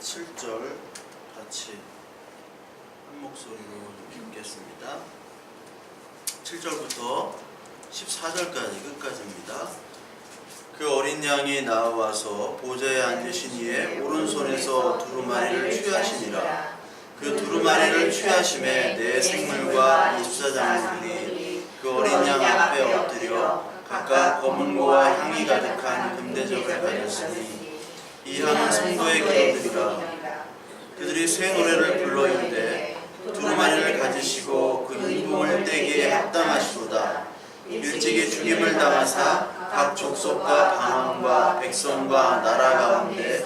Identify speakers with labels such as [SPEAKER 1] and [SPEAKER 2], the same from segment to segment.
[SPEAKER 1] 7절 같이 한 목소리로 읽겠습니다. 7절부터 14절까지 끝까지입니다. 그 어린 양이 나와서 보좌에 앉으신 이의 오른손에서 두루마리를 취하시니라. 그 두루마리를 취하심에 내 생물과 24장로들이 그 어린 양 앞에 엎드려 각각 검은고와 향이 가득한 금대접을 가졌으니 이 향은 성도의 기도들이라. 그들이 새 노래를 불러 이르되 두루마리를 가지시고 그 인봉을 떼기에 합당하시도다. 일찍이 죽임을 당하사 각 족속과 방언과 백성과 나라 가운데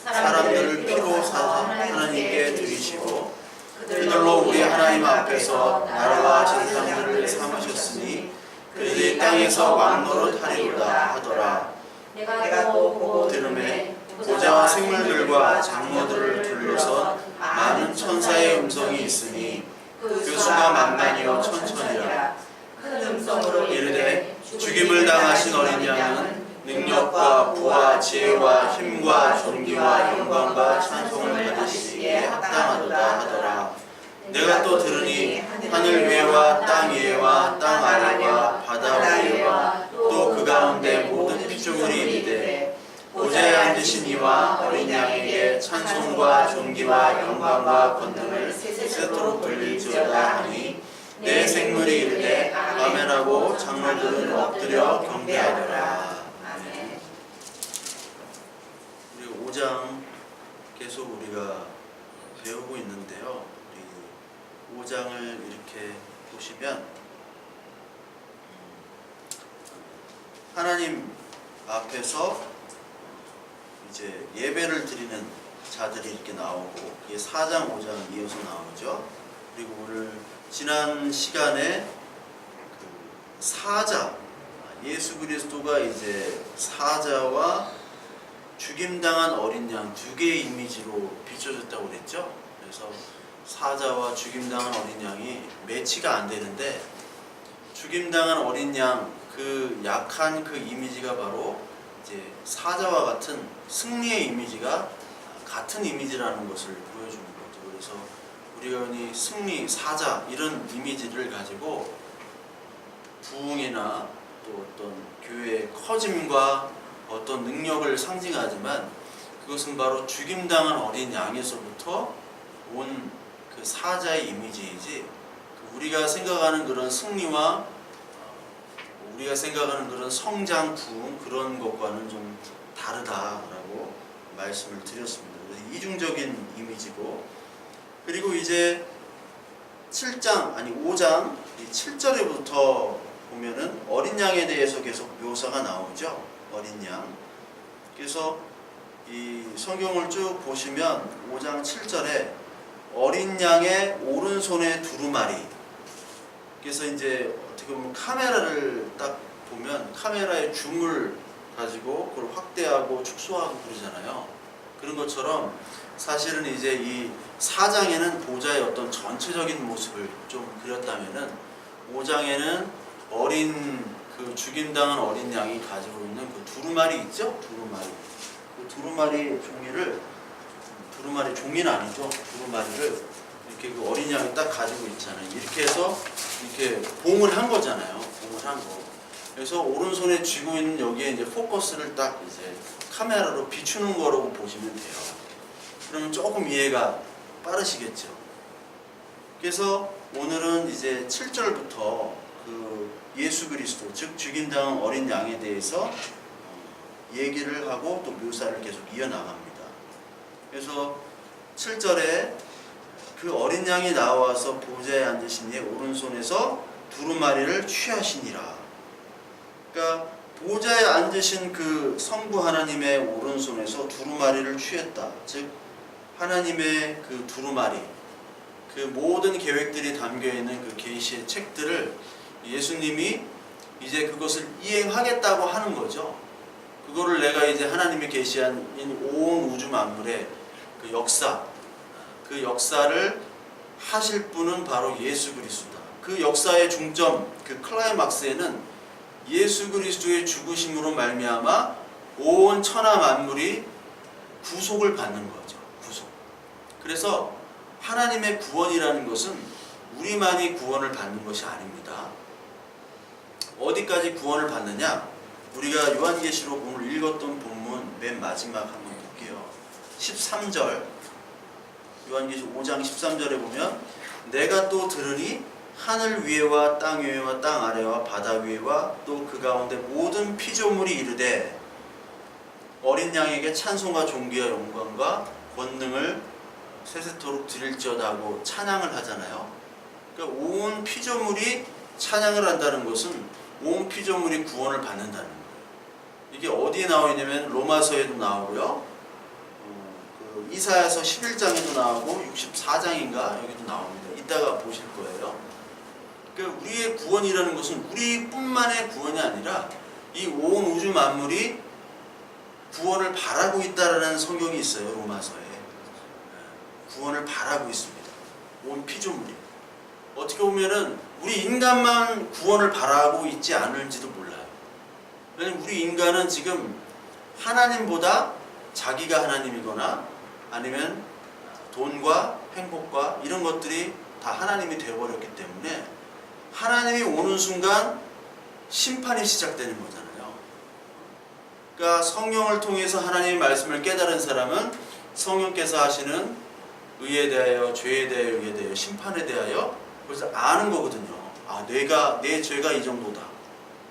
[SPEAKER 1] 사람들을 피로 사사 하나님께 드리시고 그들로 우리 하나님 앞에서 나라와 제사장들을 삼으셨으니 그들이 땅에서 왕노릇 하리로다 하더라.
[SPEAKER 2] 내가 또 보고 들음에
[SPEAKER 1] 보좌와 생물들과 장로들을 둘러서 많은 천사의 음성이 있으니 그 수가 만만이요 천천이라.
[SPEAKER 2] 큰 음성으로
[SPEAKER 1] 이르되 죽임을 당하신 어린 양은 능력과 부와 지혜와 힘과 존귀와 영광과 찬송을 받으시기에 합당하도다 하더라. 내가 또 들으니 하늘 위에와 땅 위에와 땅 아래와 바다 위에와 또 그 가운데 모든 피조물이 이르되 보좌에 앉으신 이와 어린 양에게 찬송과 존귀와 영광과 권능을 세세토록 돌릴지어다 하니 내 생물이 이르되 아멘하고 장로들은 엎드려 경배하더라. 아멘. 우리 5장 계속 우리가 배우고 있는데요. 우리 5장을 이렇게 보시면 하나님 앞에서 이제 예배를 드리는 자들이 이렇게 나오고 이게 4장 5장 이어서 나오죠. 그리고 오늘 지난 시간에 그 사자 예수 그리스도가 이제 사자와 죽임당한 어린 양 두 개의 이미지로 비춰졌다고 그랬죠. 그래서 사자와 죽임당한 어린 양이 매치가 안 되는데 죽임당한 어린 양 그 약한 그 이미지가 바로 이제 사자와 같은 승리의 이미지가 같은 이미지라는 것을 보여주는 거죠. 그래서 우리가 흔히 승리, 사자 이런 이미지를 가지고 부흥이나 또 어떤 교회의 커짐과 어떤 능력을 상징하지만 그것은 바로 죽임당한 어린 양에서부터 온 그 사자의 이미지이지 우리가 생각하는 그런 승리와 우리가 생각하는 그런 성장, 부흥 그런 것과는 좀 다르다라고 말씀을 드렸습니다. 그래서 이중적인 이미지고 그리고 이제 5장 7절에부터 보면은 어린 양에 대해서 계속 묘사가 나오죠. 어린 양. 그래서 이 성경을 쭉 보시면 5장 7절에 어린 양의 오른손에 두루마리. 그래서 이제 어떻게 보면 카메라를 딱 보면 카메라의 줌을 가지고 그걸 확대하고 축소하고 그러잖아요. 그런 것처럼 사실은 이제 이 4장에는 보좌의 어떤 전체적인 모습을 좀 그렸다면은 5장에는 어린 그 죽임당한 어린 양이 가지고 있는 그 두루마리 있죠? 그 두루마리 종이는 아니죠. 두루마리를 이렇게 그 어린 양이 딱 가지고 있잖아요. 이렇게 해서 이렇게 봉을 한 거잖아요. 봉을 한 거. 그래서 오른손에 쥐고 있는 여기에 이제 포커스를 딱 이제 카메라로 비추는 거라고 보시면 돼요. 그러면 조금 이해가 빠르시겠죠. 그래서 오늘은 이제 7절부터 그 예수 그리스도 즉 죽임당한 어린 양에 대해서 얘기를 하고 또 묘사를 계속 이어나갑니다. 그래서 7절에 그 어린 양이 나와서 보좌에 앉으신 이의 오른손에서 두루마리를 취하시니라. 그러니까 보좌에 앉으신 그 성부 하나님의 오른손에서 두루마리를 취했다. 즉 하나님의 그 두루마리, 그 모든 계획들이 담겨있는 그 계시의 책들을 예수님이 이제 그것을 이행하겠다고 하는 거죠. 그거를 내가 이제 하나님이 계시한 온 우주 만물의 그 역사, 그 역사를 하실 분은 바로 예수 그리스도다. 그 역사의 중점, 그 클라이막스에는 예수 그리스도의 죽으심으로 말미암아 온 천하 만물이 구속을 받는 거죠. 구속. 그래서 하나님의 구원이라는 것은 우리만이 구원을 받는 것이 아닙니다. 어디까지 구원을 받느냐? 우리가 요한계시록 오늘 읽었던 본문 맨 마지막 한번 볼게요. 13절, 요한계시록 5장 13절에 보면 내가 또 들으니 하늘 위에와 땅 위에와 땅 아래와 바다 위에와 또 그 가운데 모든 피조물이 이르되 어린 양에게 찬송과 존귀와 영광과 권능을 세세토록 드릴지어다 하고 찬양을 하잖아요. 그러니까 온 피조물이 찬양을 한다는 것은 온 피조물이 구원을 받는다는 거예요. 이게 어디에 나와 있냐면 로마서에도 나오고요, 그 이사야서 11장에도 나오고 64장인가 여기도 나옵니다. 이따가 보실 거예요. 그러니까 우리의 구원이라는 것은 우리뿐만의 구원이 아니라 이 온 우주 만물이 구원을 바라고 있다라는 성경이 있어요. 로마서에 구원을 바라고 있습니다. 온 피조물이. 어떻게 보면은 우리 인간만 구원을 바라고 있지 않을지도 몰라요. 왜냐면 우리 인간은 지금 하나님보다 자기가 하나님이거나 아니면 돈과 행복과 이런 것들이 다 하나님이 되어버렸기 때문에 하나님이 오는 순간 심판이 시작되는 거잖아요. 그러니까 성령을 통해서 하나님의 말씀을 깨달은 사람은 성령께서 하시는 의에 대하여, 죄에 대하여, 의에 대하여, 심판에 대하여 그래서 아는 거거든요. 아, 내 죄가 이 정도다.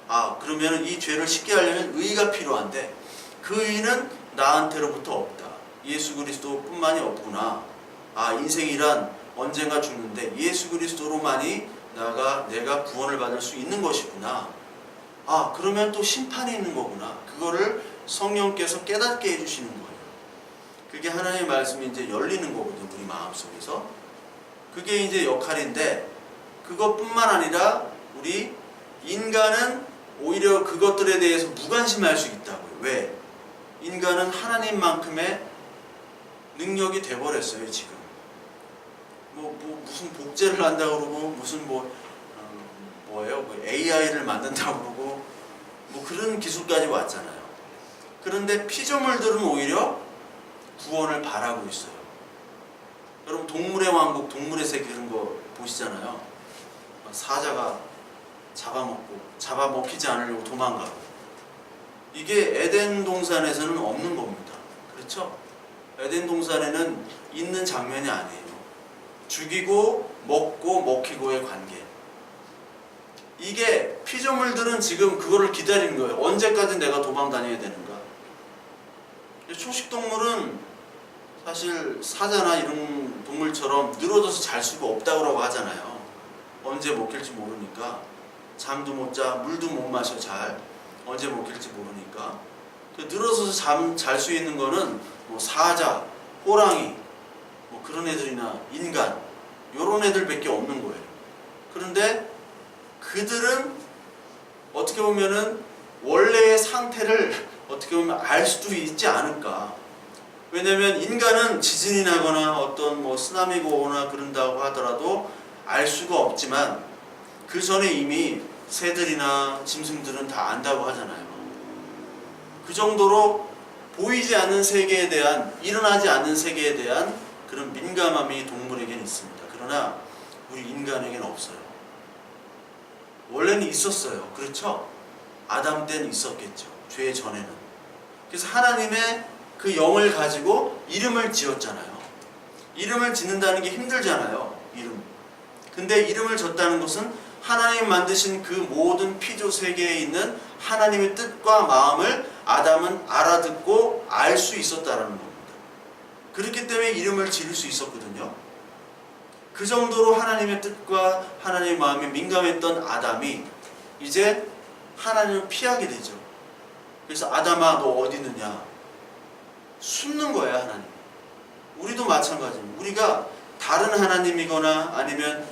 [SPEAKER 1] 아, 그러면 이 죄를 씻게 하려면 의가 필요한데 그 의는 나한테로부터 없다. 예수 그리스도뿐만이 없구나. 아, 인생이란 언젠가 죽는데 예수 그리스도로만이 내가 구원을 받을 수 있는 것이구나. 아, 그러면 또 심판이 있는 거구나. 그거를 성령께서 깨닫게 해주시는 거예요. 그게 하나님의 말씀이 이제 열리는 거거든요. 우리 마음속에서. 그게 이제 역할인데 그것뿐만 아니라 우리 인간은 오히려 그것들에 대해서 무관심할 수 있다고요. 왜? 인간은 하나님만큼의 능력이 돼버렸어요. 지금 무슨 복제를 한다고 그러고 무슨 AI를 만든다고 그러고 그런 기술까지 왔잖아요. 그런데 피조물들은 오히려 구원을 바라고 있어요. 여러분 동물의 왕국, 동물의 세계 이런 거 보시잖아요. 사자가 잡아먹히지 않으려고 도망가고. 이게 에덴 동산에서는 없는 겁니다. 그렇죠? 에덴 동산에는 있는 장면이 아니에요. 죽이고 먹고 먹히고의 관계. 이게 피조물들은 지금 그거를 기다리는 거예요. 언제까지 내가 도망 다녀야 되는가. 초식동물은 사실 사자나 이런 동물처럼 늘어져서 잘 수가 없다고 하잖아요. 언제 먹힐지 모르니까. 잠도 못 자, 물도 못 마셔 잘. 언제 먹힐지 모르니까. 늘어서서 잘 수 있는 거는 사자, 호랑이, 그런 애들이나 인간, 요런 애들밖에 없는 거예요. 그런데 그들은 어떻게 보면은 원래의 상태를 어떻게 보면 알 수도 있지 않을까. 왜냐면 인간은 지진이 나거나 어떤 쓰나미가 오거나 그런다고 하더라도 알 수가 없지만 그 전에 이미 새들이나 짐승들은 다 안다고 하잖아요. 그 정도로 보이지 않는 세계에 대한, 일어나지 않는 세계에 대한 그런 민감함이 동물에게는 있습니다. 그러나 우리 인간에게는 없어요. 원래는 있었어요. 그렇죠? 아담 때는 있었겠죠. 죄 전에는. 그래서 하나님의 그 영을 가지고 이름을 지었잖아요. 이름을 짓는다는 게 힘들잖아요. 이름. 근데 이름을 졌다는 것은 하나님 만드신 그 모든 피조 세계에 있는 하나님의 뜻과 마음을 아담은 알아듣고 알 수 있었다는 겁니다. 그렇기 때문에 이름을 지을 수 있었거든요. 그 정도로 하나님의 뜻과 하나님의 마음에 민감했던 아담이 이제 하나님을 피하게 되죠. 그래서 아담아 너 어디 있느냐? 숨는 거예요. 하나님. 우리도 마찬가지입니다. 우리가 다른 하나님이거나 아니면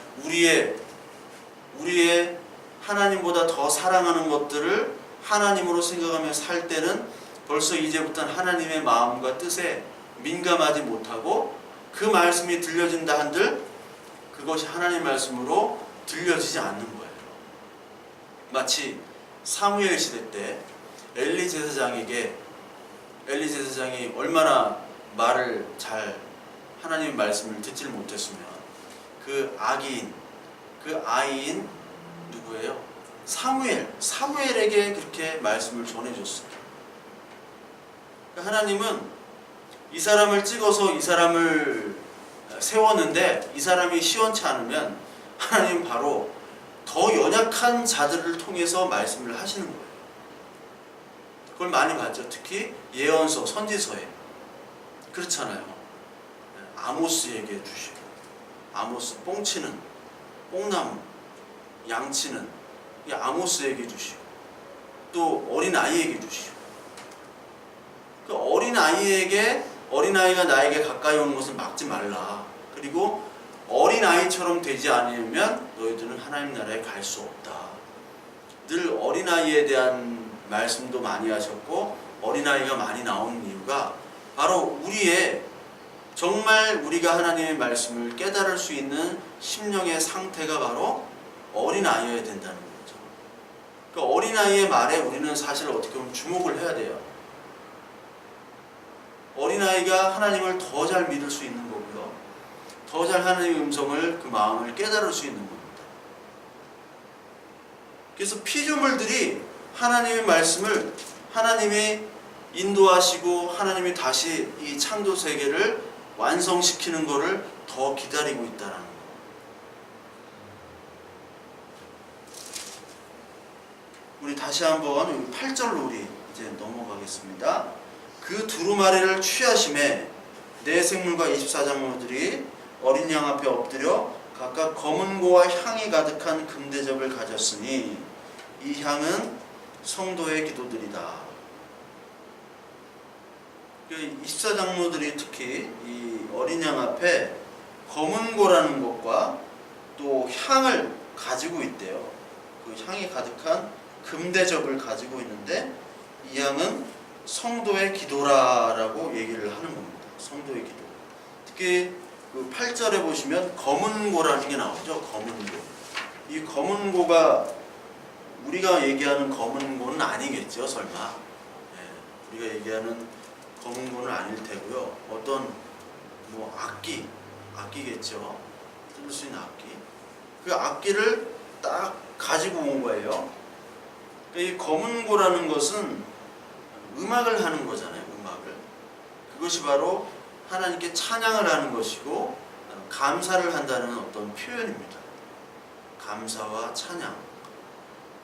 [SPEAKER 1] 우리의 하나님보다 더 사랑하는 것들을 하나님으로 생각하며 살 때는 벌써 이제부터는 하나님의 마음과 뜻에 민감하지 못하고 그 말씀이 들려진다 한들 그것이 하나님의 말씀으로 들려지지 않는 거예요. 마치 사무엘 시대 때 엘리 제사장이 얼마나 말을 잘 하나님의 말씀을 듣질 못했으면 그 아기인, 그 아이인 누구예요? 사무엘에게 그렇게 말씀을 전해줬어요. 하나님은 이 사람을 찍어서 이 사람을 세웠는데 이 사람이 시원치 않으면 하나님 바로 더 연약한 자들을 통해서 말씀을 하시는 거예요. 그걸 많이 봤죠. 특히 예언서, 선지서에 그렇잖아요. 아모스에게 주시고, 아모스 뽕치는, 뽕나무, 양치는 이 아모스에게 주시고, 또 어린아이에게 주시고, 그 어린아이가 나에게 가까이 오는 것을 막지 말라. 그리고 어린아이처럼 되지 않으면 너희들은 하나님 나라에 갈 수 없다. 늘 어린아이에 대한 말씀도 많이 하셨고, 어린아이가 많이 나오는 이유가 바로 정말 우리가 하나님의 말씀을 깨달을 수 있는 심령의 상태가 바로 어린아이여야 된다는 거죠. 그 어린아이의 말에 우리는 사실 어떻게 보면 주목을 해야 돼요. 어린아이가 하나님을 더 잘 믿을 수 있는 거고요. 더 잘 하나님의 음성을, 그 마음을 깨달을 수 있는 겁니다. 그래서 피조물들이 하나님의 말씀을 하나님이 인도하시고 하나님이 다시 이 창조 세계를 완성시키는 것을 더 기다리고 있다는 거. 우리 다시 한번 8절로 우리 이제 넘어가겠습니다. 그 두루마리를 취하심에 네 생물과 24장로들이 어린 양 앞에 엎드려 각각 검은고와 향이 가득한 금대접을 가졌으니 이 향은 성도의 기도들이다. 24장로들이 특히 이 어린 양 앞에 검은고라는 것과 또 향을 가지고 있대요. 그 향이 가득한 금대접을 가지고 있는데 이 향은 성도의 기도라라고 얘기를 하는 겁니다. 성도의 기도. 특히 그 8절에 보시면 검은고라는 게 나오죠. 검은고. 이 검은고가 우리가 얘기하는 검은고는 아니겠죠. 설마. 우리가 얘기하는 검은고는 아닐 테고요. 어떤 악기겠죠. 들을 수 있는 악기. 그 악기를 딱 가지고 온 거예요. 이 검은고라는 것은 음악을 하는 거잖아요. 음악을. 그것이 바로 하나님께 찬양을 하는 것이고 감사를 한다는 어떤 표현입니다. 감사와 찬양.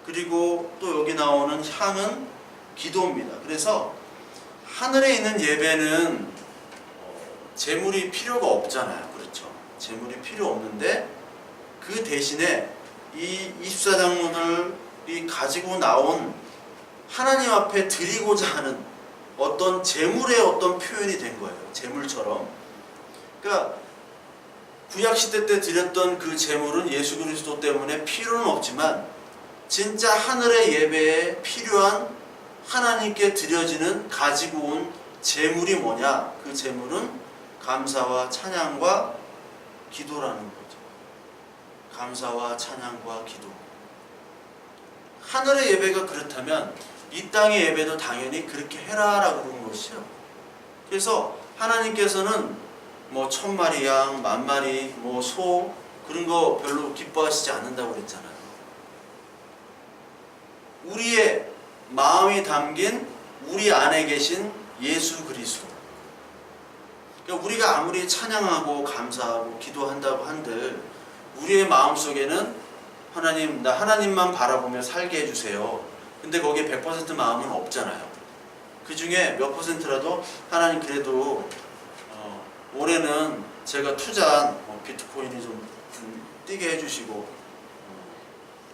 [SPEAKER 1] 그리고 또 여기 나오는 향은 기도입니다. 그래서 하늘에 있는 예배는 제물이 필요가 없잖아요. 그렇죠? 제물이 필요 없는데 그 대신에 이 24장로들이 가지고 나온 하나님 앞에 드리고자 하는 어떤 제물의 어떤 표현이 된 거예요. 제물처럼. 그러니까 구약시대 때 드렸던 그 제물은 예수 그리스도 때문에 필요는 없지만 진짜 하늘의 예배에 필요한 하나님께 드려지는 가지고 온 제물이 뭐냐? 그 제물은 감사와 찬양과 기도라는 거죠. 감사와 찬양과 기도. 하늘의 예배가 그렇다면 이 땅의 예배도 당연히 그렇게 해라라고 그런 것이요. 그래서 하나님께서는 1000마리 양, 10,000마리, 소 그런 거 별로 기뻐하시지 않는다고 그랬잖아요. 우리의 마음이 담긴 우리 안에 계신 예수 그리스도. 그러니까 우리가 아무리 찬양하고 감사하고 기도한다고 한들 우리의 마음속에는 하나님, 나 하나님만 바라보며 살게 해주세요. 근데 거기에 100% 마음은 없잖아요. 그 중에 몇 %라도 하나님 그래도 올해는 제가 투자한 비트코인이 좀 뛰게 해주시고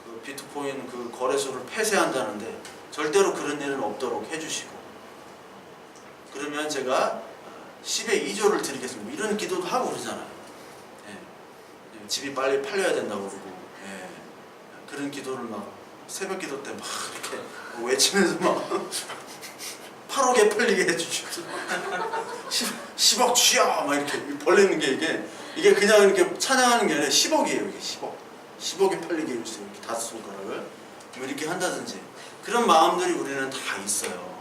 [SPEAKER 1] 그 비트코인 그 거래소를 폐쇄한다는데 절대로 그런 일은 없도록 해주시고 그러면 제가 10의 2조를 드리겠습니다. 이런 기도도 하고 그러잖아요. 집이 빨리 팔려야 된다고 그러고 그런 기도를 막 새벽 기도 때 막 이렇게 외치면서 막 8억에 팔리게 해주시고 10억 주여 막 이렇게 벌리는 게 이게 그냥 이렇게 찬양하는 게 아니라 10억이에요. 이게 10억에 팔리게 해주세요. 이렇게 5손가락을 뭐 이렇게 한다든지 그런 마음들이 우리는 다 있어요.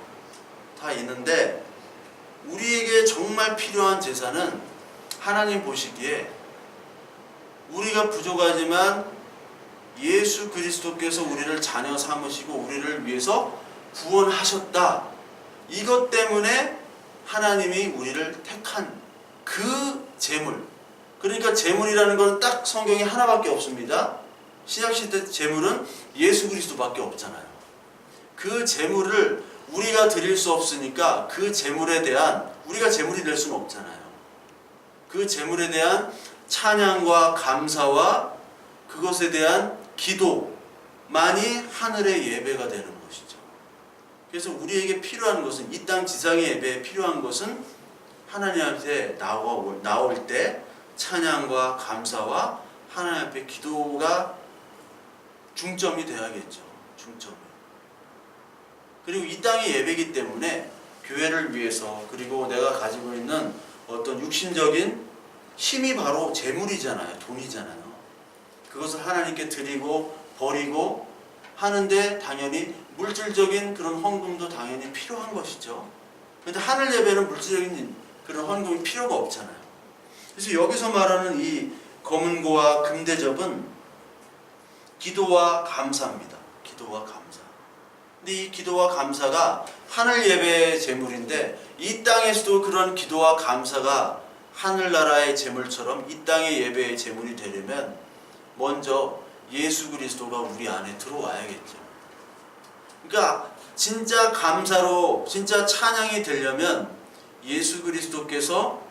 [SPEAKER 1] 다 있는데 우리에게 정말 필요한 제사는 하나님 보시기에 우리가 부족하지만 예수 그리스도께서 우리를 자녀 삼으시고 우리를 위해서 구원하셨다. 이것 때문에 하나님이 우리를 택한 그 재물. 그러니까 재물이라는 건 딱 성경에 하나밖에 없습니다. 신약시대 재물은 예수 그리스도밖에 없잖아요. 그 재물을 우리가 드릴 수 없으니까 그 재물에 대한, 우리가 재물이 될 수는 없잖아요. 그 재물에 대한 찬양과 감사와 그것에 대한 기도만이 하늘의 예배가 되는 것이죠. 그래서 우리에게 필요한 것은, 이 땅 지상의 예배에 필요한 것은 하나님 앞에 나올 때 찬양과 감사와 하나님 앞에 기도가 중점이 돼야겠죠. 중점이. 그리고 이 땅의 예배이기 때문에 교회를 위해서, 그리고 내가 가지고 있는 어떤 육신적인 힘이 바로 재물이잖아요. 돈이잖아요. 그것을 하나님께 드리고 버리고 하는데 당연히 물질적인 그런 헌금도 당연히 필요한 것이죠. 그런데 하늘 예배는 물질적인 그런 헌금이 필요가 없잖아요. 그래서 여기서 말하는 이 검은고와 금대접은 기도와 감사입니다. 기도와 감사. 근데 이 기도와 감사가 하늘 예배의 제물인데, 이 땅에서도 그런 기도와 감사가 하늘나라의 제물처럼 이 땅의 예배의 제물이 되려면 먼저 예수 그리스도가 우리 안에 들어와야겠죠. 그러니까 진짜 감사로, 진짜 찬양이 되려면 예수 그리스도께서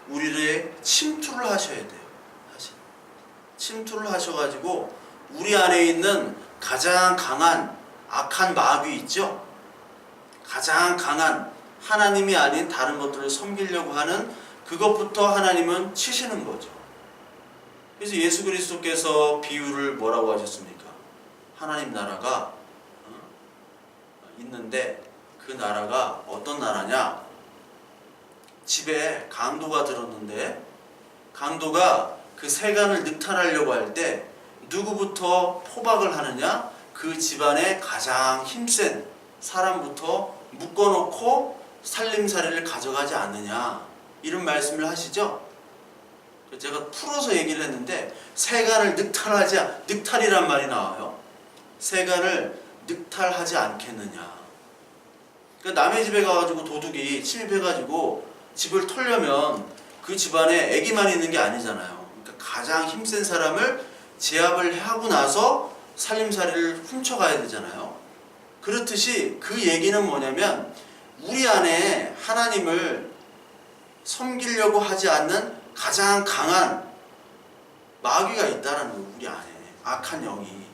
[SPEAKER 1] 우리를 침투를 하셔야 돼요. 침투를 하셔가지고 우리 안에 있는 가장 강한 악한 마귀 있죠? 가장 강한, 하나님이 아닌 다른 것들을 섬기려고 하는 그것부터 하나님은 치시는 거죠. 그래서 예수 그리스도께서 비유를 뭐라고 하셨습니까? 하나님 나라가 있는데 그 나라가 어떤 나라냐? 집에 강도가 들었는데 강도가 그 세간을 늑탈하려고 할 때 누구부터 포박을 하느냐? 그 집안의 가장 힘센 사람부터 묶어놓고 살림살이를 가져가지 않느냐, 이런 말씀을 하시죠. 제가 풀어서 얘기를 했는데 세간을 늑탈이란 말이 나와요. 세간을 늑탈하지 않겠느냐. 그러니까 남의 집에 가가지고 도둑이 침입해가지고 집을 털려면 그 집안에 애기만 있는 게 아니잖아요. 그러니까 가장 힘센 사람을 제압을 하고 나서 살림살이를 훔쳐가야 되잖아요. 그렇듯이 그 얘기는 뭐냐면 우리 안에 하나님을 섬기려고 하지 않는 가장 강한 마귀가 있다는 거예요. 우리 안에 악한 영이.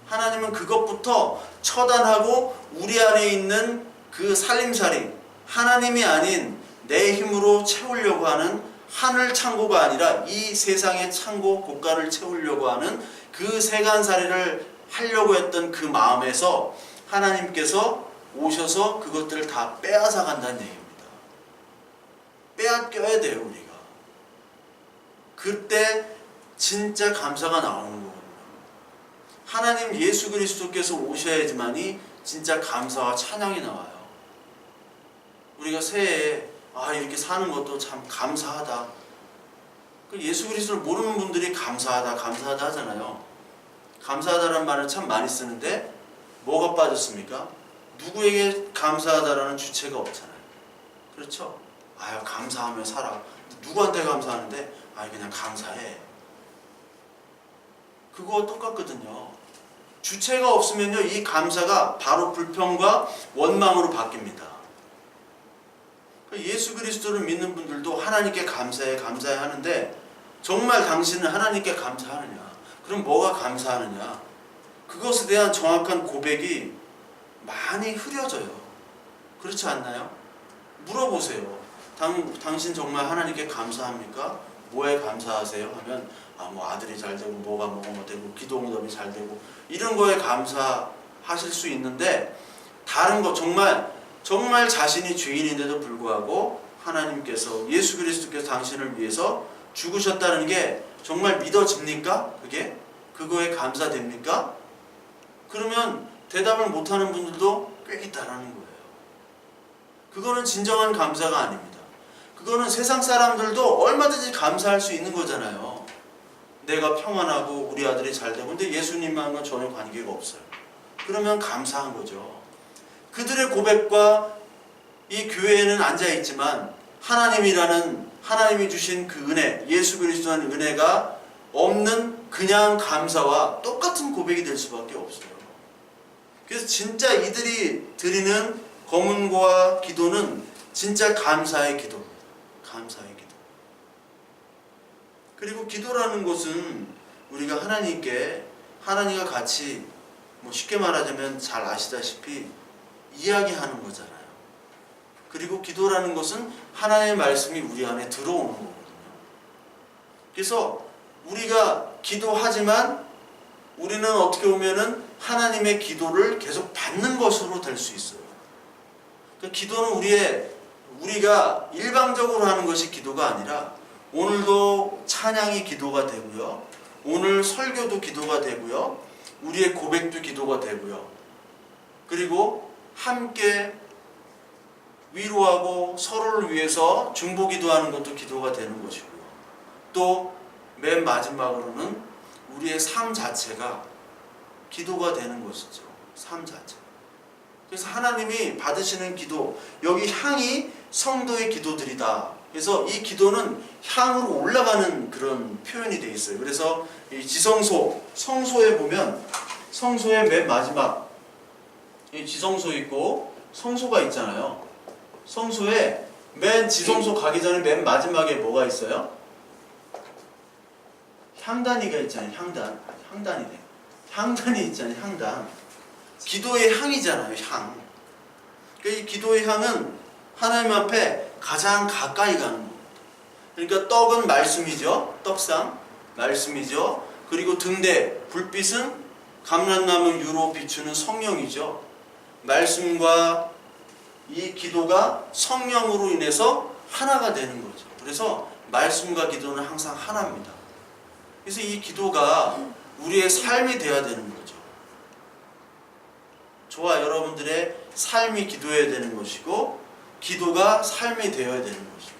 [SPEAKER 1] 하나님은 그것부터 처단하고 우리 안에 있는 그 살림살이, 하나님이 아닌 내 힘으로 채우려고 하는 하늘 창고가 아니라 이 세상의 창고 고가를 채우려고 하는 그 세간살이를 하려고 했던 그 마음에서 하나님께서 오셔서 그것들을 다 빼앗아 간다는 얘기입니다. 빼앗겨야 돼요, 우리가. 그때 진짜 감사가 나오는 거거든요. 하나님 예수 그리스도께서 오셔야지만이 진짜 감사와 찬양이 나와요. 우리가 새해에 이렇게 사는 것도 참 감사하다. 예수 그리스도를 모르는 분들이 감사하다 하잖아요. 감사하다라는 말을 참 많이 쓰는데 뭐가 빠졌습니까? 누구에게 감사하다라는 주체가 없잖아요. 그렇죠? 감사하며 살아. 누구한테 감사하는데? 그냥 감사해. 그거 똑같거든요. 주체가 없으면요, 이 감사가 바로 불평과 원망으로 바뀝니다. 예수 그리스도를 믿는 분들도 하나님께 감사해 하는데, 정말 당신은 하나님께 감사하느냐? 그럼 뭐가 감사하느냐? 그것에 대한 정확한 고백이 많이 흐려져요. 그렇지 않나요? 물어보세요. 당신 정말 하나님께 감사합니까? 뭐에 감사하세요? 하면 아들이 잘 되고 뭐가 되고 기도 응답이 잘 되고 이런 거에 감사하실 수 있는데, 다른 거 정말 자신이 죄인인데도 불구하고 하나님께서, 예수 그리스도께서 당신을 위해서 죽으셨다는 게 정말 믿어집니까? 그거에 감사됩니까? 그러면 대답을 못하는 분들도 꽤 있다라는 거예요. 그거는 진정한 감사가 아닙니다. 그거는 세상 사람들도 얼마든지 감사할 수 있는 거잖아요. 내가 평안하고 우리 아들이 잘 되고. 근데 예수님만은 전혀 관계가 없어요. 그러면 감사한 거죠. 그들의 고백과 이 교회에는 앉아있지만 하나님이 주신 그 은혜, 예수 그리스도의 은혜가 없는 그냥 감사와 똑같은 고백이 될 수밖에 없어요. 그래서 진짜 이들이 드리는 검은고와 기도는 진짜 감사의 기도. 감사의 기도. 그리고 기도라는 것은 우리가 하나님과 같이 쉽게 말하자면 잘 아시다시피 이야기하는 거잖아요. 그리고 기도라는 것은 하나님의 말씀이 우리 안에 들어오는 거거든요. 그래서 우리가 기도하지만 우리는 어떻게 보면은 하나님의 기도를 계속 받는 것으로 될 수 있어요. 그러니까 기도는 우리가 일방적으로 하는 것이 기도가 아니라 오늘도 찬양이 기도가 되고요. 오늘 설교도 기도가 되고요. 우리의 고백도 기도가 되고요. 그리고 함께 위로하고 서로를 위해서 중보기도하는 것도 기도가 되는 것이고요. 또 맨 마지막으로는 우리의 삶 자체가 기도가 되는 것이죠. 삶 자체. 그래서 하나님이 받으시는 기도, 여기 향이 성도의 기도들이다. 그래서 이 기도는 향으로 올라가는 그런 표현이 되어 있어요. 그래서 이 지성소, 성소에 보면 성소의 맨 마지막 이 지성소 있고 성소가 있잖아요. 성소에 맨 지성소 가기 전에 맨 마지막에 뭐가 있어요? 향단이가 있잖아요. 향단이네. 향단이 있잖아요. 향단. 기도의 향이잖아요. 향. 그러니까 이 기도의 향은 하나님 앞에 가장 가까이 가는 겁니다. 그러니까 떡은 말씀이죠. 떡상 말씀이죠. 그리고 등대 불빛은 감람나무 유로 비추는 성령이죠. 말씀과 이 기도가 성령으로 인해서 하나가 되는 거죠. 그래서 말씀과 기도는 항상 하나입니다. 그래서 이 기도가 우리의 삶이 되어야 되는 거죠. 저와 여러분들의 삶이 기도해야 되는 것이고 기도가 삶이 되어야 되는 것이고.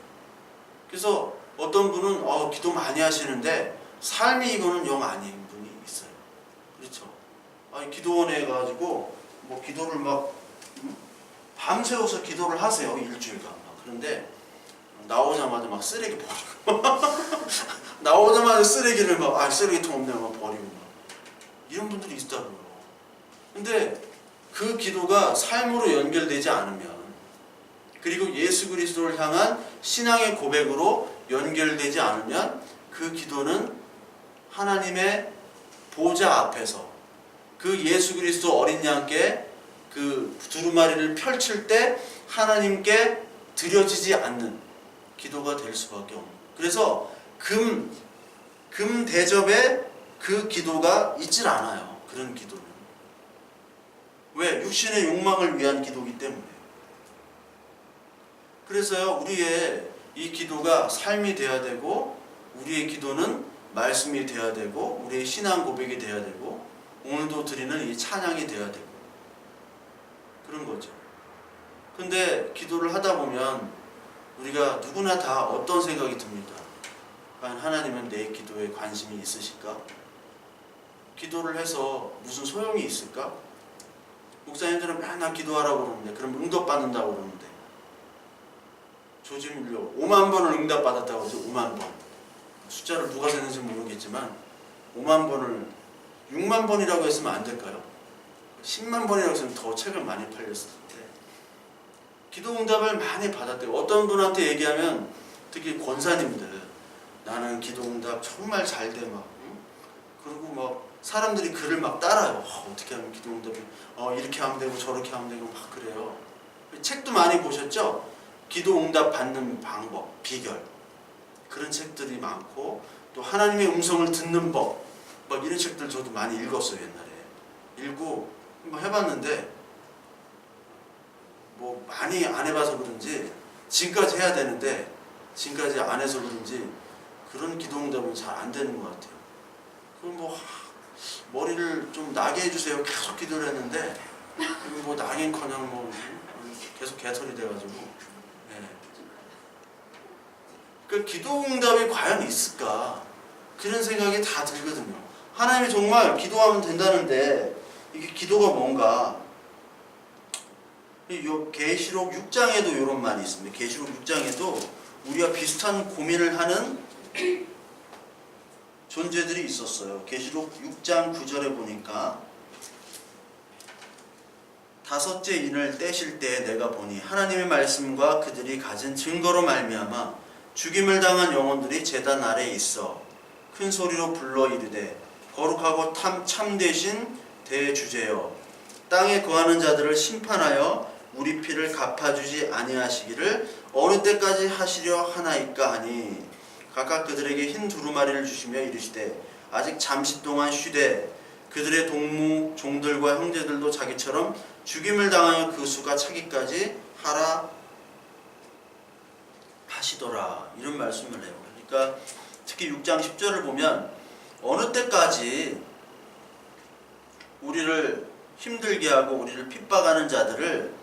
[SPEAKER 1] 그래서 어떤 분은 기도 많이 하시는데 삶이 이거는 영 아닌 분이 있어요. 그렇죠? 기도원에 가지고 기도를 밤새워서 기도를 하세요. 일주일간. 그런데 나오자마자 쓰레기 버리고 나오자마자 쓰레기를 쓰레기통 없네 버리고 이런 분들이 있다고요. 근데 그 기도가 삶으로 연결되지 않으면, 그리고 예수 그리스도를 향한 신앙의 고백으로 연결되지 않으면 그 기도는 하나님의 보좌 앞에서 그 예수 그리스도 어린 양께 그 두루마리를 펼칠 때 하나님께 드려지지 않는 기도가 될 수밖에 없는. 그래서 금 대접에 그 기도가 있질 않아요. 그런 기도는. 왜? 육신의 욕망을 위한 기도이기 때문에. 그래서요, 우리의 이 기도가 삶이 되어야 되고, 우리의 기도는 말씀이 되어야 되고, 우리의 신앙 고백이 되어야 되고, 오늘도 드리는 이 찬양이 되어야 되고, 그런 거죠. 근데 기도를 하다 보면 우리가 누구나 다 어떤 생각이 듭니다. 과연 하나님은 내 기도에 관심이 있으실까? 기도를 해서 무슨 소용이 있을까? 목사님들은 맨날 기도하라고 그러는데, 그럼 응답받는다고 그러는데, 조지 밀려 5만 번을 응답받았다고 그러죠. 5만 번. 숫자를 누가 세는지 모르겠지만 5만 번을 6만 번이라고 했으면 안 될까요? 10만 번이라고 했으면 더 책을 많이 팔렸을 텐데. 기도 응답을 많이 받았대요. 어떤 분한테 얘기하면, 특히 권사님들, 나는 기도 응답 정말 잘 돼 그리고 사람들이 글을 따라요. 어떻게 하면 기도 응답이 이렇게 하면 되고 저렇게 하면 되고 그래요. 책도 많이 보셨죠? 기도 응답 받는 방법, 비결, 그런 책들이 많고, 또 하나님의 음성을 듣는 법, 이런 책들 저도 많이 읽었어요. 옛날에 읽고 해봤는데 많이 안 해봐서 그런지, 지금까지 해야 되는데 지금까지 안 해서 그런지 그런 기도 응답은 잘 안 되는 것 같아요. 그럼 머리를 좀 나게 해주세요. 계속 기도를 했는데 나긴커녕 계속 개소리 돼가지고. 네. 그러니까 기도 응답이 과연 있을까? 그런 생각이 다 들거든요. 하나님이 정말 기도하면 된다는데 이게 기도가 뭔가? 요 계시록 6장에도 이런 말이 있습니다. 계시록 6장에도 우리가 비슷한 고민을 하는 존재들이 있었어요. 계시록 6장 9절에 보니까 다섯째 인을 떼실 때 내가 보니 하나님의 말씀과 그들이 가진 증거로 말미암아 죽임을 당한 영혼들이 제단 아래에 있어 큰 소리로 불러 이르되 거룩하고 참되신 대주제여 땅에 거하는 자들을 심판하여 우리 피를 갚아주지 아니하시기를 어느 때까지 하시려 하나이까 하니 각각 그들에게 흰 두루마리를 주시며 이르시되 아직 잠시 동안 쉬되 그들의 동무 종들과 형제들도 자기처럼 죽임을 당하여 그 수가 차기까지 하라 하시더라. 이런 말씀을 해요. 그러니까 특히 6장 10절을 보면 어느 때까지 우리를 힘들게 하고 우리를 핍박하는 자들을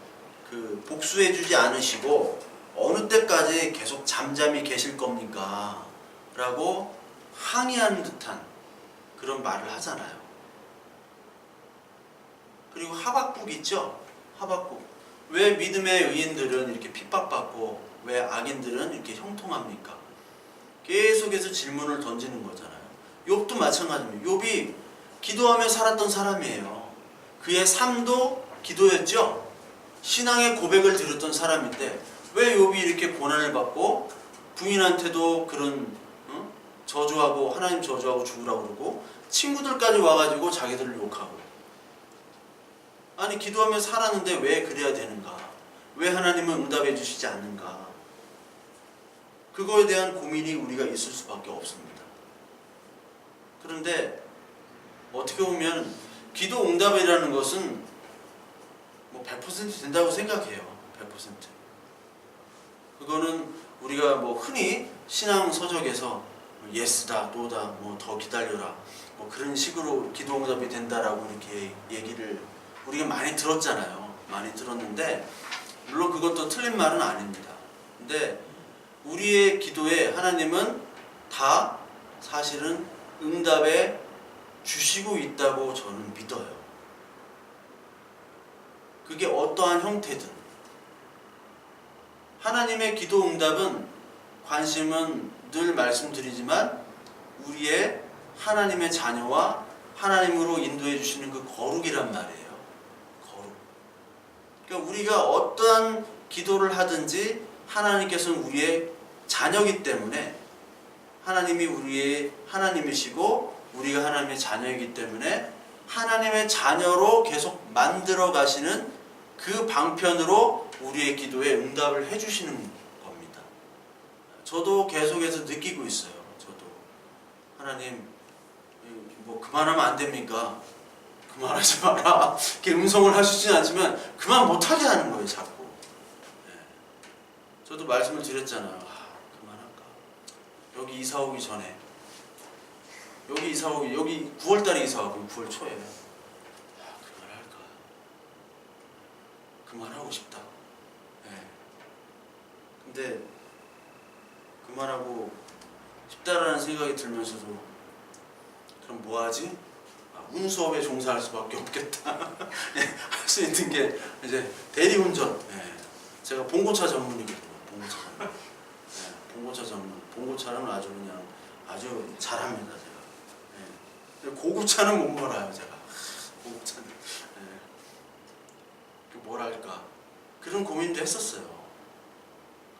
[SPEAKER 1] 복수해주지 않으시고 어느 때까지 계속 잠잠히 계실 겁니까? 라고 항의하는 듯한 그런 말을 하잖아요. 그리고 하박국 있죠? 하박국. 왜 믿음의 의인들은 이렇게 핍박받고 왜 악인들은 이렇게 형통합니까? 계속해서 질문을 던지는 거잖아요. 욥도 마찬가지입니다. 욥이 기도하며 살았던 사람이에요. 그의 삶도 기도였죠? 신앙의 고백을 드렸던 사람인데 왜 욥이 이렇게 고난을 받고 부인한테도 그런 저주하고 하나님 저주하고 죽으라고 그러고 친구들까지 와가지고 자기들을 욕하고 아니 기도하며 살았는데 왜 그래야 되는가? 왜 하나님은 응답해 주시지 않는가? 그거에 대한 고민이 우리가 있을 수밖에 없습니다. 그런데 어떻게 보면 기도 응답이라는 것은 뭐 100% 된다고 생각해요. 100%. 그거는 우리가 뭐 흔히 신앙 서적에서 예스다, 노다, 뭐 더 기다려라, 뭐 그런 식으로 기도 응답이 된다라고 이렇게 얘기를 우리가 많이 들었잖아요. 많이 들었는데 물론 그것도 틀린 말은 아닙니다. 근데 우리의 기도에 하나님은 다 사실은 응답해 주시고 있다고 저는 믿어요. 그게 어떠한 형태든 하나님의 기도 응답은 관심은 늘 말씀드리지만 우리의 하나님의 자녀와 하나님으로 인도해 주시는 그 거룩이란 말이에요. 거룩. 그러니까 우리가 어떠한 기도를 하든지 하나님께서는 우리의 자녀이기 때문에 하나님이 우리의 하나님이시고 우리가 하나님의 자녀이기 때문에 하나님의 자녀로 계속 만들어 가시는 그 방편으로 우리의 기도에 응답을 해주시는 겁니다. 저도 계속해서 느끼고 있어요. 저도 하나님 뭐 그만하면 안 됩니까? 그만하지 마라. 이렇게 음성을 하시진 않지만 그만 못하게 하는 거예요. 자꾸. 네. 저도 말씀을 드렸잖아요. 그만할까? 여기 이사 오기 전에 여기 9월달에 이사 와고 9월 초에 그만할까? 그만하고 싶다. 네. 근데 그만하고 싶다라는 생각이 들면서도 그럼 뭐하지? 운수업에 종사할 수밖에 없겠다. 할 수 있는 게 이제 대리운전. 네. 제가 봉고차 전문이거든요. 봉고차 전문. 네. 봉고차 전문. 봉고차는 아주 그냥 아주 잘합니다. 제가. 네. 고급차는 못 몰아요. 제가. 고급차는. 네. 뭐랄까 그런 고민도 했었어요.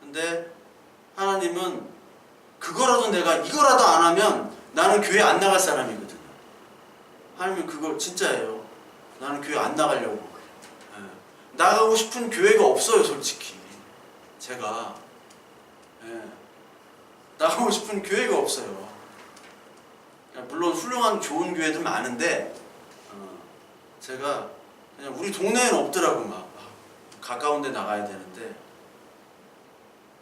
[SPEAKER 1] 근데 하나님은 그거라도 내가 이거라도 안 하면 나는 교회 안 나갈 사람이거든요. 하나님은 그걸 진짜예요. 나는 교회 안 나가려고. 네. 나가고 싶은 교회가 없어요. 솔직히 제가 네. 나가고 싶은 교회가 없어요. 물론 훌륭한 좋은 교회들 많은데 제가 그냥 우리 동네에는 없더라고. 막 가까운 데 나가야 되는데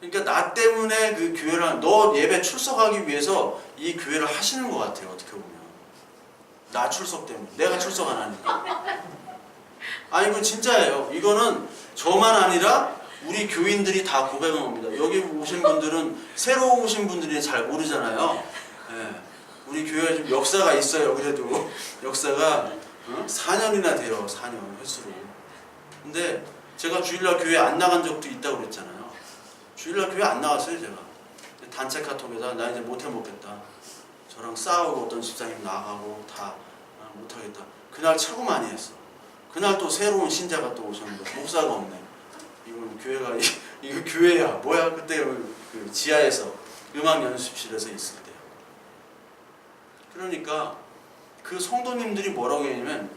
[SPEAKER 1] 그러니까 나 때문에 그 교회를 너 예배 출석하기 위해서 이 교회를 하시는 것 같아요. 어떻게 보면 나 출석 때문에 내가 출석 안 하니까. 아니 이건 진짜예요. 이거는 저만 아니라 우리 교인들이 다 고백한 겁니다. 여기 오신 분들은 새로 오신 분들이 잘 모르잖아요. 예, 우리 교회가 좀 역사가 있어요. 그래도 역사가 4년이나 돼요. 4년 횟수로. 근데 제가 주일날 교회 안 나간 적도 있다고 그랬잖아요. 주일날 교회 안 나갔어요. 제가 단체 카톡에다 나 이제 못해 먹겠다. 저랑 싸우고 어떤 집사님 나가고 다 못하겠다. 그날 최고 많이 했어. 그날 또 새로운 신자가 또 오셨는데 목사가 없네. 이건 교회가 이거 교회야 뭐야. 그때 그 지하에서 음악 연습실에서 있을 때. 그러니까 그 성도님들이 뭐라고 했냐면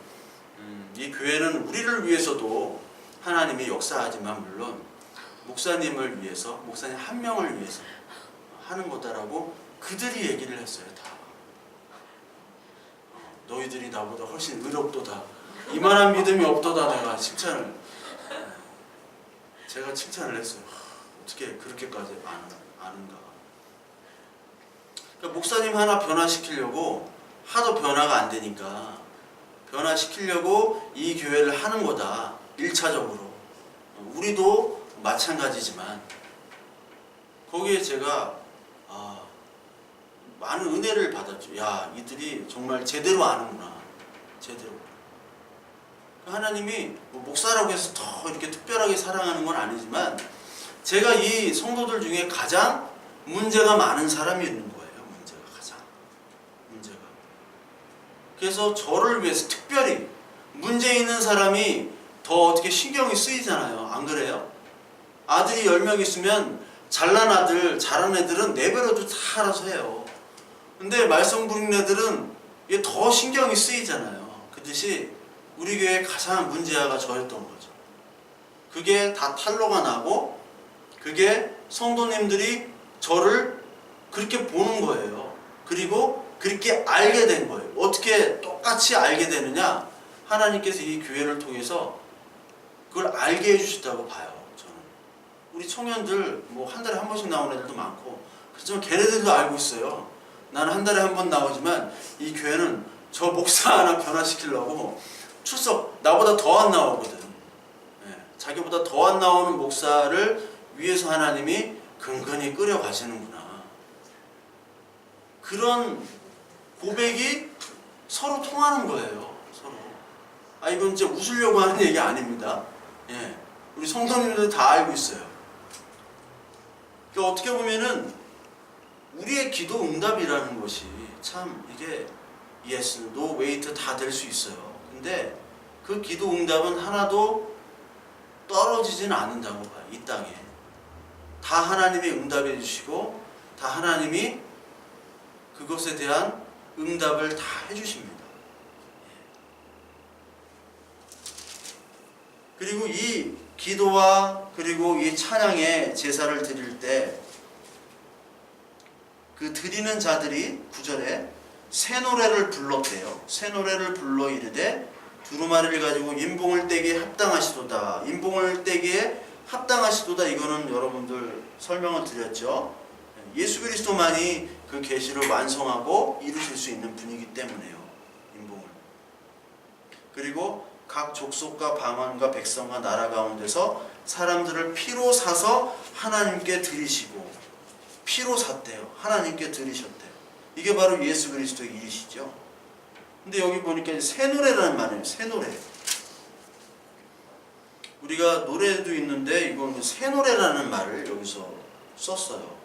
[SPEAKER 1] 이 교회는 우리를 위해서도 하나님이 역사하지만 물론 목사님을 위해서 목사님 한 명을 위해서 하는 거다라고 그들이 얘기를 했어요. 다. 너희들이 나보다 훨씬 의롭도다. 이만한 믿음이 없도다. 내가 칭찬을 제가 칭찬을 했어요. 어떻게 그렇게까지 아는가. 그러니까 목사님 하나 변화시키려고 하도 변화가 안 되니까 변화시키려고 이 교회를 하는 거다. 1차적으로. 우리도 마찬가지지만 거기에 제가 많은 은혜를 받았죠. 야, 이들이 정말 제대로 아는구나. 제대로. 하나님이 뭐 목사라고 해서 더 이렇게 특별하게 사랑하는 건 아니지만 제가 이 성도들 중에 가장 문제가 많은 사람이 있는 거예요. 문제가. 그래서 저를 위해서 특별히 문제 있는 사람이 더 어떻게 신경이 쓰이잖아요. 안 그래요? 아들이 10명 있으면 잘난 아들, 잘한 애들은 내버려도 다 알아서 해요. 근데 말썽 부리는 애들은 이게 더 신경이 쓰이잖아요. 그듯이 우리 교회의 가장 문제아가 저였던 거죠. 그게 다 탄로가 나고 그게 성도님들이 저를 그렇게 보는 거예요. 그리고 그렇게 알게 된 거예요. 어떻게 똑같이 알게 되느냐? 하나님께서 이 교회를 통해서 그걸 알게 해주셨다고 봐요. 저는 우리 청년들 뭐 한 달에 한 번씩 나오는 애들도 많고 그렇지만 걔네들도 알고 있어요. 나는 한 달에 한 번 나오지만 이 교회는 저 목사 하나 변화시키려고 출석 나보다 더 안 나오거든. 자기보다 더 안 나오는 목사를 위해서 하나님이 근근히 끌어가시는구나. 그런 고백이 서로 통하는 거예요. 서로. 이건 진짜 웃으려고 하는 얘기 아닙니다. 우리 성도님들 다 알고 있어요. 그러니까 어떻게 보면은 우리의 기도 응답이라는 것이 참 이게 yes, no, wait 다 될 수 있어요. 근데 그 기도 응답은 하나도 떨어지지는 않는다고 봐요. 이 땅에. 다 하나님이 응답해 주시고 다 하나님이 그것에 대한 응답을 다 해주십니다. 그리고 이 기도와 그리고 이 찬양의 제사를 드릴 때 그 드리는 자들이 9절에 새 노래를 불렀대요. 새 노래를 불러 이르되 두루마리를 가지고 인봉을 떼기에 합당하시도다. 인봉을 떼기에 합당하시도다. 이거는 여러분들 설명을 드렸죠. 예수 그리스도만이 그 계시를 완성하고 이루실 수 있는 분이기 때문에요. 인봉을. 그리고 각 족속과 방언과 백성과 나라 가운데서 사람들을 피로 사서 하나님께 드리시고 피로 샀대요. 하나님께 드리셨대요. 이게 바로 예수 그리스도의 일이시죠. 근데 여기 보니까 새 노래라는 말이에요. 새 노래. 우리가 노래도 있는데 이건 새 노래라는 말을 여기서 썼어요.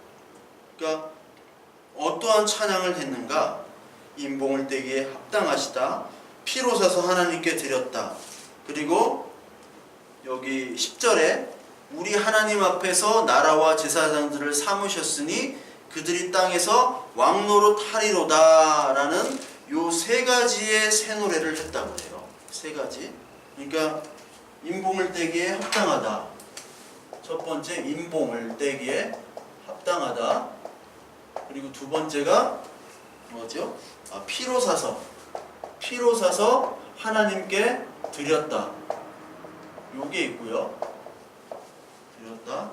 [SPEAKER 1] 그러니까 어떠한 찬양을 했는가? 인봉을 떼기에 합당하시다. 피로 사서 하나님께 드렸다. 그리고 여기 10절에 우리 하나님 앞에서 나라와 제사장들을 삼으셨으니 그들이 땅에서 왕노릇 하리로다 라는 요 세 가지의 새 노래를 했다고 해요. 세 가지. 그러니까 인봉을 떼기에 합당하다. 첫 번째 인봉을 떼기에 합당하다. 그리고 두 번째가 뭐죠? 피로 사서 하나님께 드렸다. 요게 있고요. 드렸다.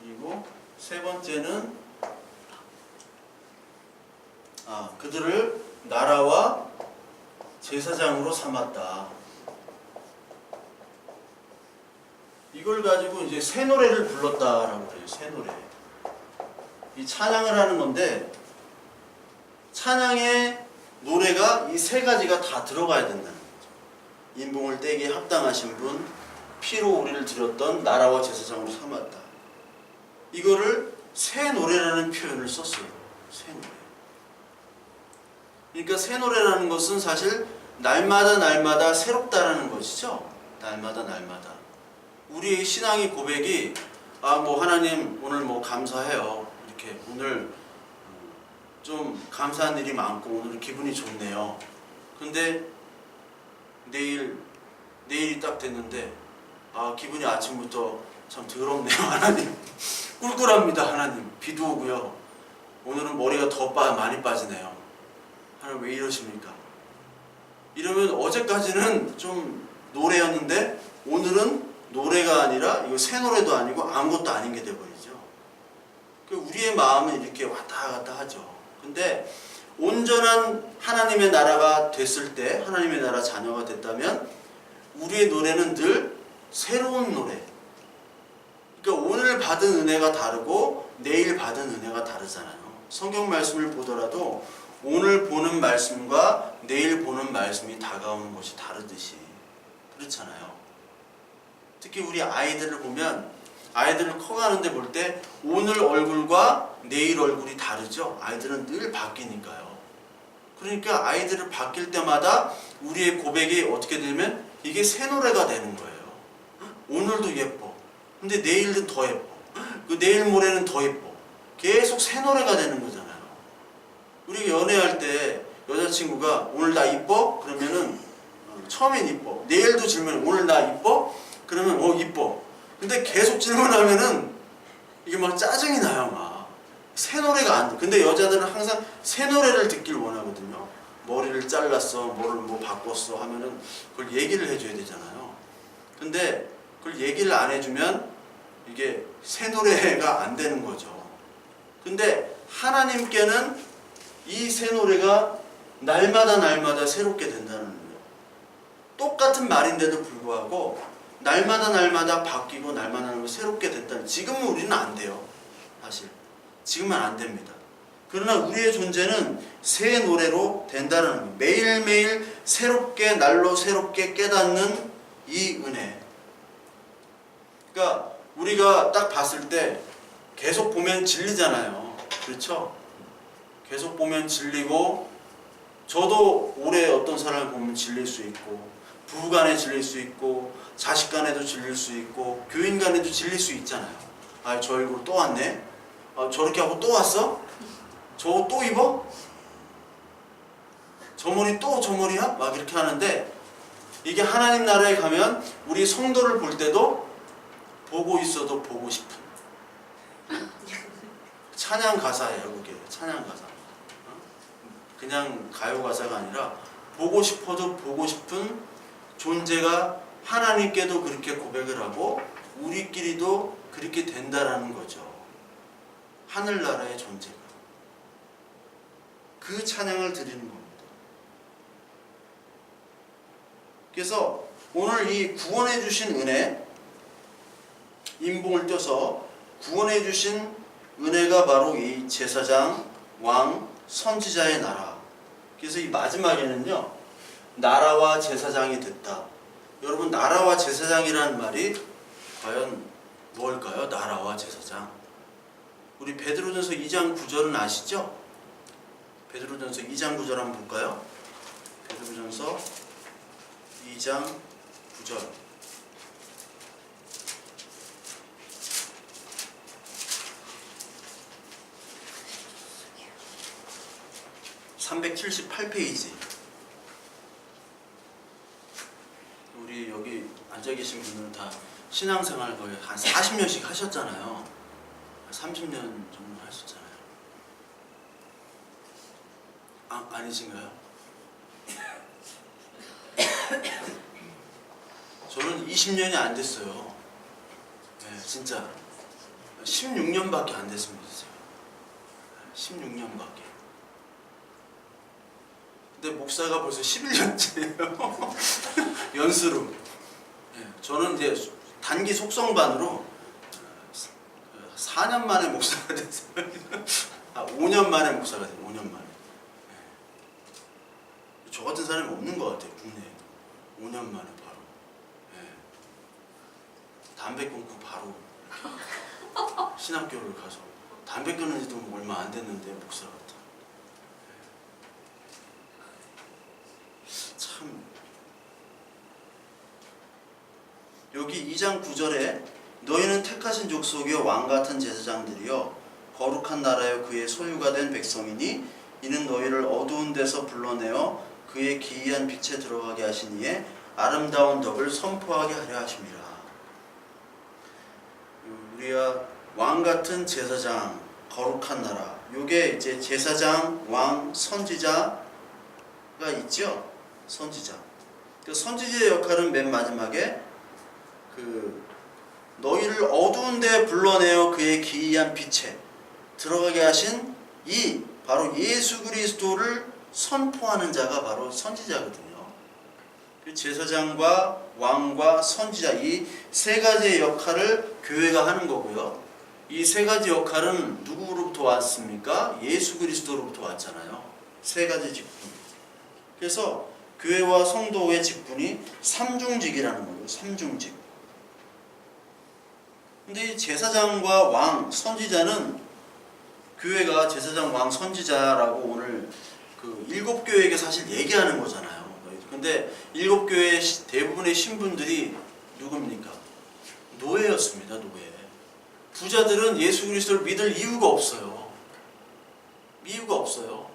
[SPEAKER 1] 그리고 세 번째는 그들을 나라와 제사장으로 삼았다. 이걸 가지고 이제 새 노래를 불렀다라고 그래요. 새 노래. 이 찬양을 하는 건데 찬양의 노래가 이 세 가지가 다 들어가야 된다는 거죠. 인봉을 떼기에 합당하신 분, 피로 우리를 드렸던 나라와 제사장으로 삼았다. 이거를 새 노래라는 표현을 썼어요. 새 노래. 그러니까 새 노래라는 것은 사실 날마다 날마다 새롭다라는 것이죠. 날마다 날마다. 우리의 신앙의 고백이 뭐 하나님 오늘 뭐 감사해요. 이렇게 오늘 좀 감사한 일이 많고 오늘 기분이 좋네요. 근데 내일이 딱 됐는데 기분이 아침부터 참 더럽네요. 하나님 꿀꿀합니다. 하나님 비도 오고요. 오늘은 머리가 더 많이 빠지네요. 하나님 왜 이러십니까? 이러면 어제까지는 좀 노래였는데 오늘은 노래가 아니라 이거 새 노래도 아니고 아무것도 아닌 게 돼버리죠. 우리의 마음은 이렇게 왔다 갔다 하죠. 근데 온전한 하나님의 나라가 됐을 때, 하나님의 나라 자녀가 됐다면 우리의 노래는 늘 새로운 노래. 그러니까 오늘 받은 은혜가 다르고 내일 받은 은혜가 다르잖아요. 성경 말씀을 보더라도 오늘 보는 말씀과 내일 보는 말씀이 다가오는 것이 다르듯이 그렇잖아요. 특히 우리 아이들을 보면 아이들을 커가는데 볼 때 오늘 얼굴과 내일 얼굴이 다르죠. 아이들은 늘 바뀌니까요. 그러니까 아이들을 바뀔 때마다 우리의 고백이 어떻게 되면 이게 새 노래가 되는 거예요. 오늘도 예뻐. 근데 내일은 더 예뻐. 그 내일 모레는 더 예뻐. 계속 새 노래가 되는 거잖아요. 우리가 연애할 때 여자친구가 오늘 나 이뻐? 그러면은 처음엔 이뻐. 내일도 질문해. 오늘 나 이뻐? 그러면 이뻐. 근데 계속 질문하면은 이게 막 짜증이 나요. 막 새 노래가 안 돼. 근데 여자들은 항상 새 노래를 듣길 원하거든요. 머리를 잘랐어, 뭐를 뭐 바꿨어 하면은 그걸 얘기를 해줘야 되잖아요. 근데 그걸 얘기를 안 해주면 이게 새 노래가 안 되는 거죠. 근데 하나님께는 이 새 노래가 날마다 날마다 새롭게 된다는 거예요. 똑같은 말인데도 불구하고 날마다 날마다 바뀌고 날마다 날마다 새롭게 됐다는. 지금은 우리는 안 돼요. 사실 지금은 안 됩니다. 그러나 우리의 존재는 새 노래로 된다는 거예요. 매일매일 새롭게 날로 새롭게 깨닫는 이 은혜. 그러니까 우리가 딱 봤을 때 계속 보면 질리잖아요. 그렇죠? 계속 보면 질리고, 저도 올해 어떤 사람을 보면 질릴 수 있고, 부부간에 질릴 수 있고, 자식간에도 질릴 수 있고, 교인간에도 질릴 수 있잖아요. 저 얼굴 또 왔네? 저렇게 하고 또 왔어? 저거 또 입어? 저 머리 또 저 머리야? 막 이렇게 하는데, 이게 하나님 나라에 가면 우리 성도를 볼 때도 보고 있어도 보고 싶은 찬양 가사예요. 그게 찬양 가사. 그냥 가요 가사가 아니라 보고 싶어도 보고 싶은 존재가 하나님께도 그렇게 고백을 하고 우리끼리도 그렇게 된다라는 거죠. 하늘나라의 존재가. 그 찬양을 드리는 겁니다. 그래서 오늘 이 구원해 주신 은혜, 인봉을 떼서 구원해 주신 은혜가 바로 이 제사장, 왕, 선지자의 나라. 그래서 이 마지막에는요, 나라와 제사장이 됐다. 여러분, 나라와 제사장이라는 말이 과연 뭘까요? 나라와 제사장. 우리 베드로전서 2장 9절은 아시죠? 베드로전서 2장 9절 한번 볼까요? 베드로전서 2장 9절. (378페이지) 우리 여기 앉아 계신 분들은 다 신앙생활 거의 한 40년씩 하셨잖아요. 30년 정도 하셨잖아요. 아니신가요? 저는 20년이 안 됐어요. 네, 진짜 16년밖에 안 됐습니다. 16년밖에. 근데 목사가 벌써 11년째예요. 연수로. 네, 저는 이제 단기 속성반으로 4년 만에 목사가 됐어요. 5년 만에 목사가 돼요. 5년 만에. 저 같은 사람이 없는 것 같아요. 국내에. 5년 만에 바로. 담배 끊고 바로 신학교를 가서 담배 끊은 지도 얼마 안 됐는데 목사 같아. 참. 여기 2장 9절에 너희는 택하신 족속이요 왕같은 제사장들이요 거룩한 나라여 그의 소유가 된 백성이니 이는 너희를 어두운 데서 불러내어 그의 기이한 빛에 들어가게 하신 이에 아름다운 덕을 선포하게 하려 하심이라. 우리가 왕같은 제사장, 거룩한 나라. 요게 이제 제사장, 왕, 선지자가 있죠. 선지자. 그 선지자의 역할은 맨 마지막에 너희를 어두운 데 불러내어 그의 기이한 빛에 들어가게 하신 이 바로 예수 그리스도를 선포하는 자가 바로 선지자거든요. 그 제사장과 왕과 선지자 이 세 가지의 역할을 교회가 하는 거고요. 이 세 가지 역할은 누구로부터 왔습니까? 예수 그리스도로부터 왔잖아요. 세 가지 직분. 그래서 교회와 성도의 직분이 삼중직이라는 거예요. 삼중직. 근데 이 제사장과 왕, 선지자는 교회가 제사장, 왕, 선지자라고 오늘 그 7교회에게 사실 얘기하는 거잖아요. 근데 7교회 대부분의 신분들이 누굽니까? 노예였습니다. 노예. 부자들은 예수 그리스도를 믿을 이유가 없어요. 이유가 없어요.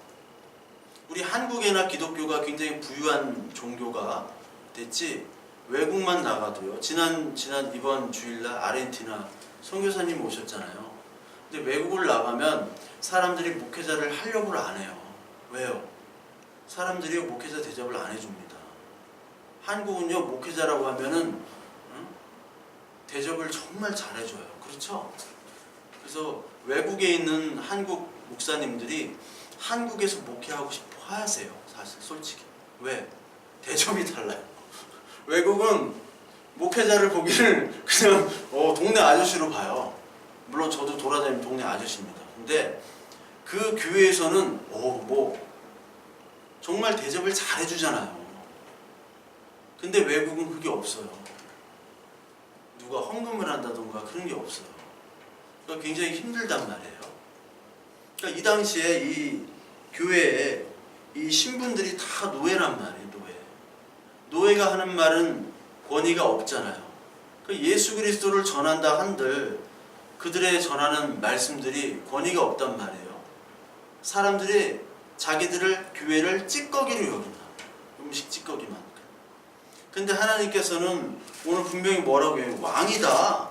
[SPEAKER 1] 우리 한국에나 기독교가 굉장히 부유한 종교가 됐지 외국만 나가도요. 지난 이번 주일날 아르헨티나 선교사님 오셨잖아요. 근데 외국을 나가면 사람들이 목회자를 하려고 안 해요. 왜요? 사람들이 목회자 대접을 안 해줍니다. 한국은요 목회자라고 하면은 대접을 정말 잘해줘요. 그렇죠? 그래서 외국에 있는 한국 목사님들이 한국에서 목회하고 싶어 하세요. 사실 솔직히. 왜? 대접이 달라요. 외국은 목회자를 보기를 그냥 동네 아저씨로 봐요. 물론 저도 돌아다니는 동네 아저씨입니다. 근데 그 교회에서는 정말 대접을 잘 해주잖아요. 근데 외국은 그게 없어요. 누가 헌금을 한다던가 그런 게 없어요. 그러니까 굉장히 힘들단 말이에요. 그러니까 이 당시에 이 교회에 이 신분들이 다 노예란 말이에요. 노예가 하는 말은 권위가 없잖아요. 예수 그리스도를 전한다 한들 그들의 전하는 말씀들이 권위가 없단 말이에요. 사람들이 자기들을 교회를 찌꺼기로 여긴다. 음식 찌꺼기만큼. 근데 하나님께서는 오늘 분명히 뭐라고 해요? 왕이다.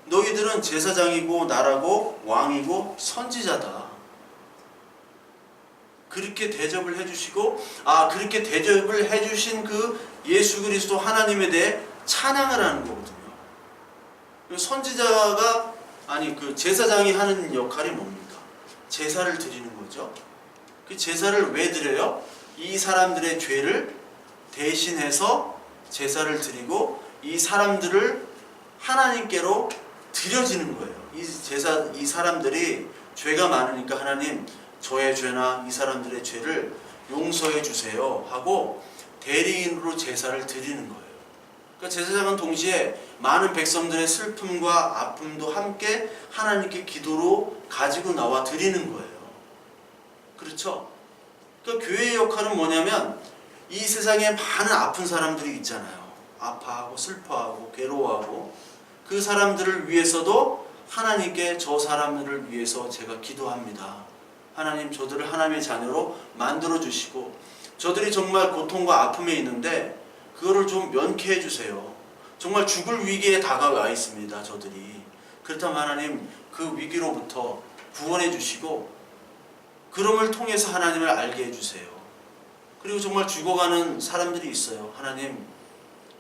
[SPEAKER 1] 너희들은 제사장이고 나라고 왕이고 선지자다. 그렇게 대접을 해주시고 그렇게 대접을 해주신 그 예수 그리스도 하나님에 대해 찬양을 하는 거거든요. 선지자가 그 제사장이 하는 역할이 뭡니까? 제사를 드리는 거죠. 그 제사를 왜 드려요? 이 사람들의 죄를 대신해서 제사를 드리고 이 사람들을 하나님께로 드려지는 거예요. 이 사람들이 죄가 많으니까 하나님 저의 죄나 이 사람들의 죄를 용서해 주세요 하고 대리인으로 제사를 드리는 거예요. 그러니까 제사장은 동시에 많은 백성들의 슬픔과 아픔도 함께 하나님께 기도로 가지고 나와 드리는 거예요. 그렇죠? 그러니까 교회의 역할은 뭐냐면 이 세상에 많은 아픈 사람들이 있잖아요. 아파하고 슬퍼하고 괴로워하고 그 사람들을 위해서도 하나님께 저 사람들을 위해서 제가 기도합니다. 하나님 저들을 하나님의 자녀로 만들어 주시고 저들이 정말 고통과 아픔에 있는데 그거를 좀 면케해 주세요. 정말 죽을 위기에 다가와 있습니다. 저들이. 그렇다면 하나님 그 위기로부터 구원해 주시고 그럼을 통해서 하나님을 알게 해주세요. 그리고 정말 죽어가는 사람들이 있어요. 하나님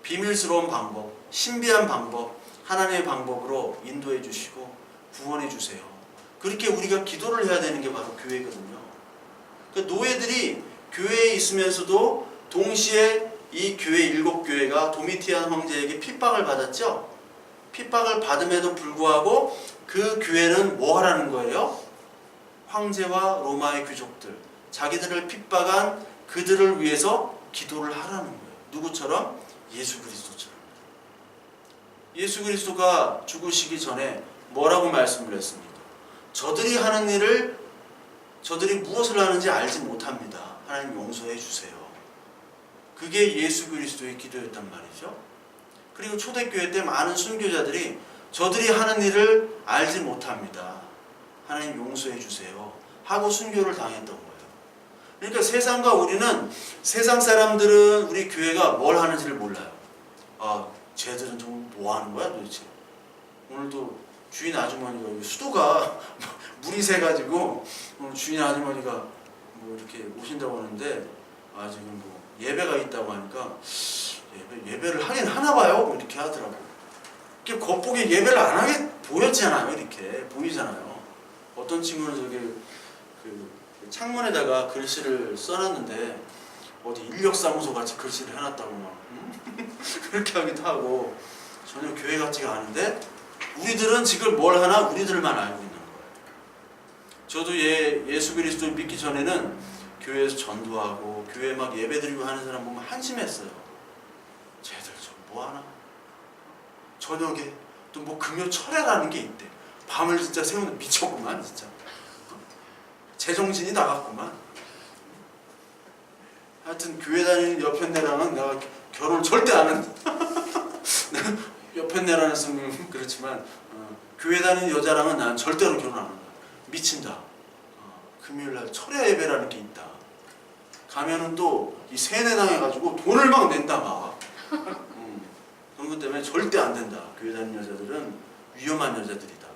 [SPEAKER 1] 비밀스러운 방법, 신비한 방법, 하나님의 방법으로 인도해 주시고 구원해 주세요. 그렇게 우리가 기도를 해야 되는 게 바로 교회거든요. 그러니까 노예들이 교회에 있으면서도 동시에 이 교회 7교회가 도미티안 황제에게 핍박을 받았죠. 핍박을 받음에도 불구하고 그 교회는 뭐 하라는 거예요? 황제와 로마의 귀족들, 자기들을 핍박한 그들을 위해서 기도를 하라는 거예요. 누구처럼? 예수 그리스도처럼. 예수 그리스도가 죽으시기 전에 뭐라고 말씀을 했습니까? 저들이 하는 일을 저들이 무엇을 하는지 알지 못합니다. 하나님 용서해 주세요. 그게 예수 그리스도의 기도였단 말이죠. 그리고 초대교회 때 많은 순교자들이 저들이 하는 일을 알지 못합니다. 하나님 용서해 주세요. 하고 순교를 당했던 거예요. 그러니까 세상과 우리는, 세상 사람들은 우리 교회가 뭘 하는지를 몰라요. 아, 쟤들은 좀 뭐 하는 거야 도대체? 오늘도 주인 아주머니가 수도가 물이 새가지고 오늘 주인 아주머니가 뭐 이렇게 오신다고 하는데, 아 지금 뭐 예배가 있다고 하니까 예배를 하긴 하나 봐요. 이렇게 하더라고. 이렇게 겉보기에 예배를 안 하게 보였잖아요. 이렇게 보이잖아요. 어떤 친구는 저기 그 창문에다가 글씨를 써놨는데 어디 인력사무소 같이 글씨를 해놨다고 막 그렇게 하기도 하고, 전혀 교회 같지가 않은데 우리들은 지금 뭘 하나 우리들만 알고 있는 거예요. 저도 예수 그리스도를 믿기 전에는 교회에서 전도하고 교회 막 예배드리고 하는 사람 보면 한심했어요. 쟤들 저 뭐 하나? 저녁에 또 뭐 금요 철회라는 게 있대. 밤을 진짜 새우는 미쳤구만 진짜. 제정신이 나갔구만. 하여튼 교회 다니는 여편네랑은 내가 결혼을 절대 안 한다. 여편네라는 성은 그렇지만 교회 다니는 여자랑은 난 절대로 결혼 안 한다. 미친다. 금요일날 철야 예배라는 게 있다. 가면은 또 이 세뇌 당해가지고 돈을 막 낸다 막. 그런 것 때문에 절대 안 된다. 교회 다니는 여자들은 위험한 여자들이다.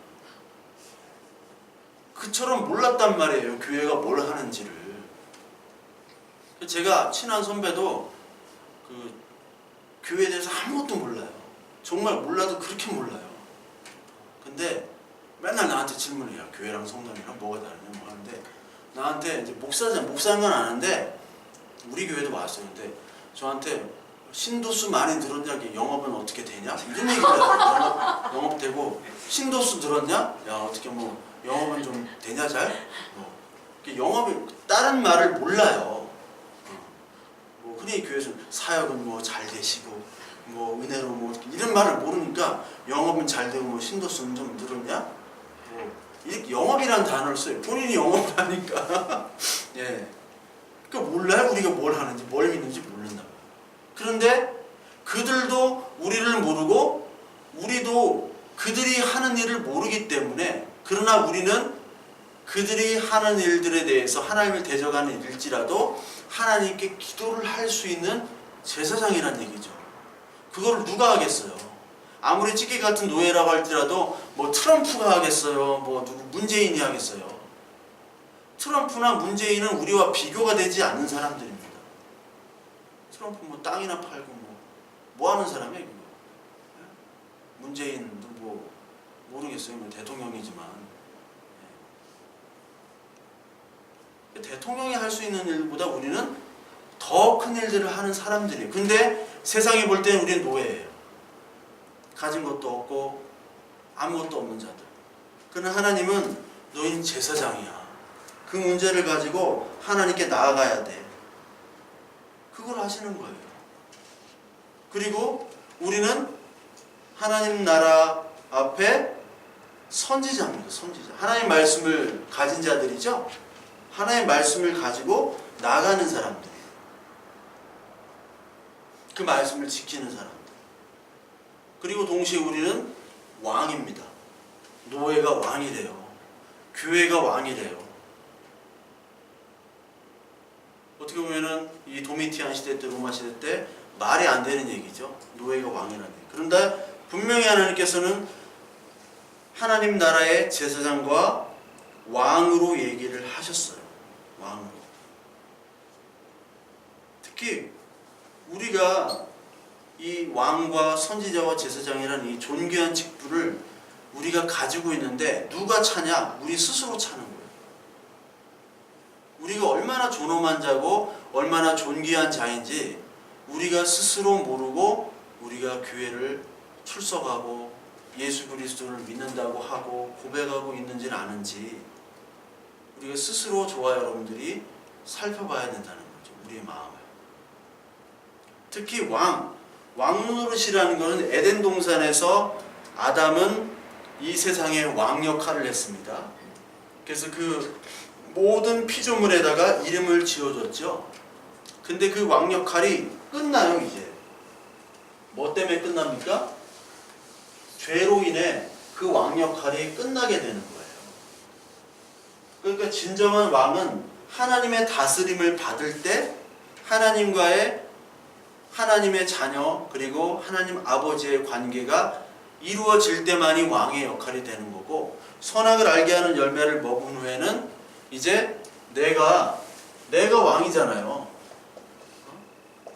[SPEAKER 1] 그처럼 몰랐단 말이에요. 교회가 뭘 하는지를. 제가 친한 선배도 그 교회에 대해서 아무것도 몰라요. 정말 몰라도 그렇게 몰라요. 근데 맨날 나한테 질문해요. 교회랑 성당이랑 뭐가 다르냐 뭐 하는데, 나한테 이제 목사인 건 아는데 우리 교회도 왔어요. 근데 저한테 신도수 많이 늘었냐, 영업은 어떻게 되냐 이런 얘기를 해요. 영업되고 신도수 늘었냐, 야 어떻게 뭐 영업은 좀 되냐 잘, 뭐 영업이 다른 말을 몰라요. 뭐 흔히 교회에서 사역은 뭐 잘 되시고 뭐 은혜로 뭐 이런 말을 모르니까 영업은 잘 되고 뭐 신도수는 좀 늘었냐, 뭐 이렇게 영업이라는 단어를 써요. 본인이 영업을 하니까. 예. 그러니까 몰라요. 우리가 뭘 하는지 뭘 믿는지 모른다. 그런데 그들도 우리를 모르고 우리도 그들이 하는 일을 모르기 때문에, 그러나 우리는 그들이 하는 일들에 대해서 하나님을 대적하는 일일지라도 하나님께 기도를 할 수 있는 제사장이란 얘기죠. 그걸 누가 하겠어요? 아무리 찌개 같은 노예라고 할지라도 뭐 트럼프가 하겠어요? 뭐 누구 문재인이 하겠어요? 트럼프나 문재인은 우리와 비교가 되지 않는 사람들입니다. 트럼프 뭐 땅이나 팔고 뭐 하는 사람이에요? 문재인도 뭐 모르겠어요. 뭐 대통령이지만. 대통령이 할 수 있는 일보다 우리는 더 큰 일들을 하는 사람들이에요. 근데 세상이 볼 때는 우리는 노예예요. 가진 것도 없고 아무것도 없는 자들. 그러나 하나님은 너희는 제사장이야. 그 문제를 가지고 하나님께 나아가야 돼. 그걸 하시는 거예요. 그리고 우리는 하나님 나라 앞에 선지자입니다. 선지자. 하나님 말씀을 가진 자들이죠. 하나님의 말씀을 가지고 나가는 사람들이에요. 그 말씀을 지키는 사람들. 그리고 동시에 우리는 왕입니다. 노예가 왕이래요. 교회가 왕이래요. 어떻게 보면은 이 도미티안 시대 때, 로마 시대 때 말이 안 되는 얘기죠. 노예가 왕이라는 얘기. 그런데 분명히 하나님께서는 하나님 나라의 제사장과 왕으로 얘기를 하셨어요. 왕으로. 특히 우리가 이 왕과 선지자와 제사장이라는 이 존귀한 직분을 우리가 가지고 있는데 누가 차냐? 우리 스스로 차는 거예요. 우리가 얼마나 존엄한 자고 얼마나 존귀한 자인지 우리가 스스로 모르고 우리가 교회를 출석하고 예수 그리스도를 믿는다고 하고 고백하고 있는지는 아는지 우리가 스스로 저와 여러분들이 살펴봐야 된다는 거죠. 우리의 마음을. 특히 왕노릇이라는 것은 에덴 동산에서 아담은 이 세상의 왕 역할을 했습니다. 그래서 그 모든 피조물에다가 이름을 지어줬죠. 근데 그 왕 역할이 끝나요, 이제. 뭐 때문에 끝납니까? 죄로 인해 그 왕 역할이 끝나게 되는 거예요. 그러니까 진정한 왕은 하나님의 다스림을 받을 때 하나님의 자녀 그리고 하나님 아버지의 관계가 이루어질 때만이 왕의 역할이 되는 거고, 선악을 알게 하는 열매를 먹은 후에는 이제 내가 왕이잖아요.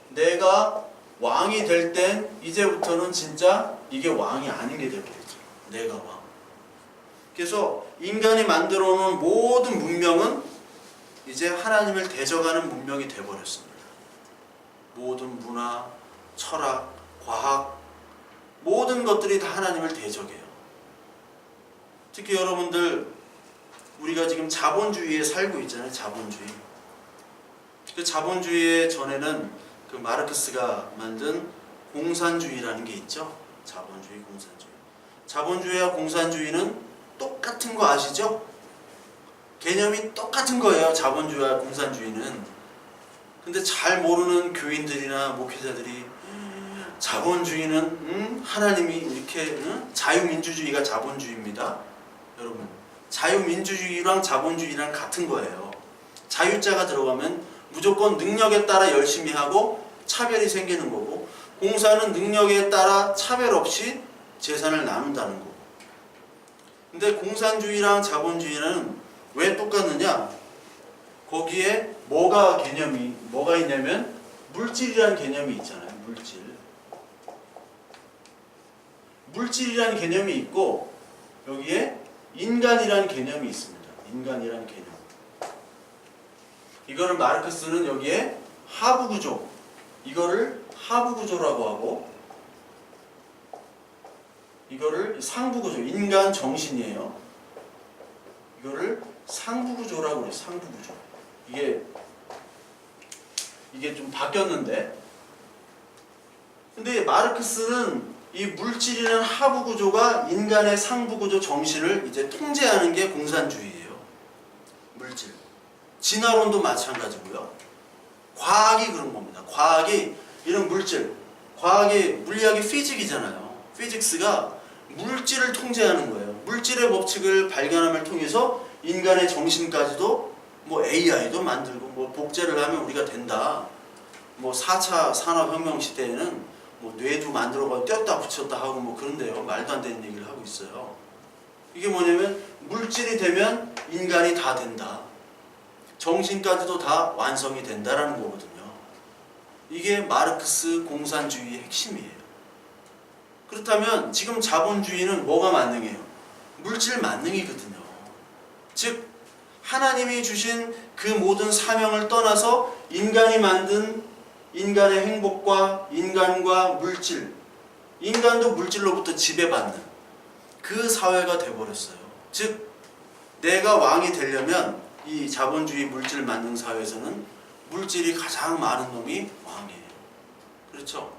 [SPEAKER 1] 내가 왕이 될 땐 이제부터는 진짜 이게 왕이 아닌 게 되겠죠. 내가 왕. 그래서 인간이 만들어 놓은 모든 문명은 이제 하나님을 대적하는 문명이 되어버렸습니다. 모든 문화, 철학, 과학, 모든 것들이 다 하나님을 대적해요. 특히 여러분들, 우리가 지금 자본주의에 살고 있잖아요. 자본주의. 그 자본주의의 전에는 그 마르크스가 만든 공산주의라는 게 있죠. 자본주의, 공산주의. 자본주의와 공산주의는 똑같은 거 아시죠? 개념이 똑같은 거예요. 자본주의와 공산주의는. 근데 잘 모르는 교인들이나 목회자들이 자본주의는 하나님이 이렇게 자유민주주의가 자본주의입니다. 여러분, 자유민주주의랑 자본주의랑 같은 거예요. 자유자가 들어가면 무조건 능력에 따라 열심히 하고 차별이 생기는 거고, 공사는 능력에 따라 차별 없이 재산을 나눈다는 거고. 근데 공산주의랑 자본주의는 왜 똑같느냐? 거기에 뭐가 있냐면 물질이라는 개념이 있잖아요. 물질이라는 개념이 있고, 여기에 인간이라는 개념이 있습니다. 인간이라는 개념. 이거를 마르크스는 여기에 하부구조, 이거를 하부구조라고 하고, 이거를 상부구조, 인간 정신이에요. 이거를 상부구조라고 그래요. 상부구조. 이게 좀 바뀌었는데, 근데 마르크스는 이 물질이라는 하부구조가 인간의 상부구조 정신을 이제 통제하는 게 공산주의예요. 물질. 진화론도 마찬가지고요. 과학이 그런 겁니다. 과학이 이런 물질이 물리학이 피직이잖아요. 피직스가 물질을 통제하는 거예요. 물질의 법칙을 발견함을 통해서 인간의 정신까지도 뭐 AI도 만들고 뭐 복제를 하면 우리가 된다. 뭐 4차 산업혁명 시대에는 뭐 뇌도 만들어가지고 뗐다 붙였다 하고 뭐 그런데요. 말도 안 되는 얘기를 하고 있어요. 이게 뭐냐면 물질이 되면 인간이 다 된다. 정신까지도 다 완성이 된다라는 거거든요. 이게 마르크스 공산주의의 핵심이에요. 그렇다면 지금 자본주의는 뭐가 만능해요? 물질 만능이거든요. 즉 하나님이 주신 그 모든 사명을 떠나서 인간이 만든 인간의 행복과 인간과 물질, 인간도 물질로부터 지배받는 그 사회가 돼버렸어요. 즉 내가 왕이 되려면 이 자본주의 물질 만능 사회에서는 물질이 가장 많은 놈이 왕이에요. 그렇죠?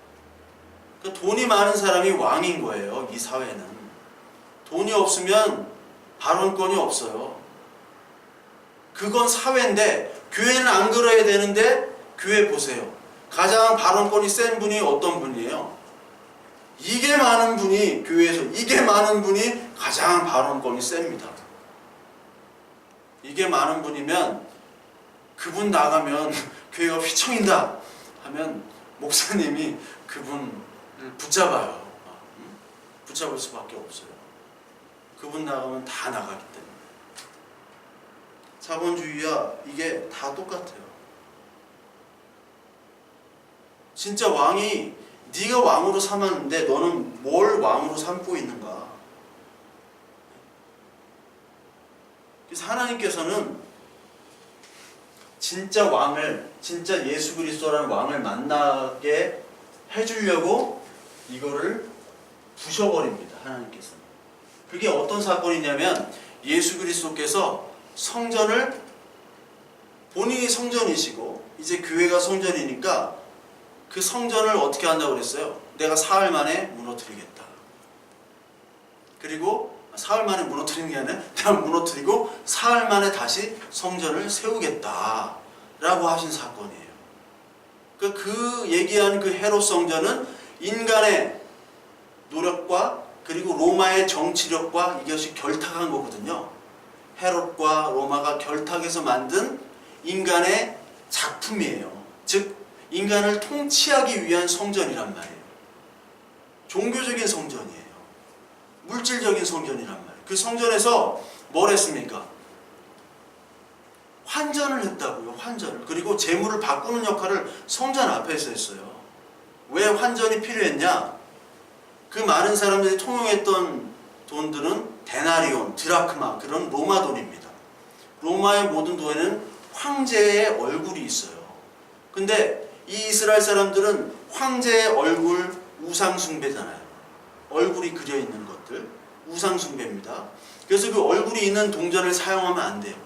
[SPEAKER 1] 그러니까 돈이 많은 사람이 왕인 거예요. 이 사회는. 돈이 없으면 발언권이 없어요. 그건 사회인데, 교회는 안 그래야 되는데, 교회 보세요. 가장 발언권이 센 분이 어떤 분이에요? 이게 많은 분이, 교회에서 이게 많은 분이 가장 발언권이 셉니다. 이게 많은 분이면 그분 나가면 교회가 휘청인다 하면 목사님이 그분을 붙잡아요. 붙잡을 수밖에 없어요. 그분 나가면 다 나가기 때문에. 자본주의와 이게 다 똑같아요. 진짜 왕이 네가 왕으로 삼았는데 너는 뭘 왕으로 삼고 있는가? 그래서 하나님께서는 진짜 왕을, 진짜 예수 그리스도라는 왕을 만나게 해주려고 이거를 부셔버립니다. 하나님께서. 그게 어떤 사건이냐면 예수 그리스도께서 성전을 본인이 성전이시고 이제 교회가 성전이니까 그 성전을 어떻게 한다고 그랬어요? 내가 사흘 만에 무너뜨리겠다. 그리고 사흘 만에 무너뜨리는 게 아니라 내가 무너뜨리고 사흘 만에 다시 성전을 세우겠다 라고 하신 사건이에요. 그 얘기한 그 헤롯 성전은 인간의 노력과 그리고 로마의 정치력과 이것이 결탁한 거거든요. 헤롯과 로마가 결탁해서 만든 인간의 작품이에요. 즉 인간을 통치하기 위한 성전이란 말이에요. 종교적인 성전이에요. 물질적인 성전이란 말이에요. 그 성전에서 뭘 했습니까? 환전을 했다고요. 환전을. 그리고 재물을 바꾸는 역할을 성전 앞에서 했어요. 왜 환전이 필요했냐? 그 많은 사람들이 통용했던 돈들은 데나리온, 드라크마 그런 로마 돈입니다. 로마의 모든 돈에는 황제의 얼굴이 있어요. 근데 이 이스라엘 사람들은 황제의 얼굴 우상 숭배잖아요. 얼굴이 그려 있는 것들 우상 숭배입니다. 그래서 그 얼굴이 있는 동전을 사용하면 안 돼요.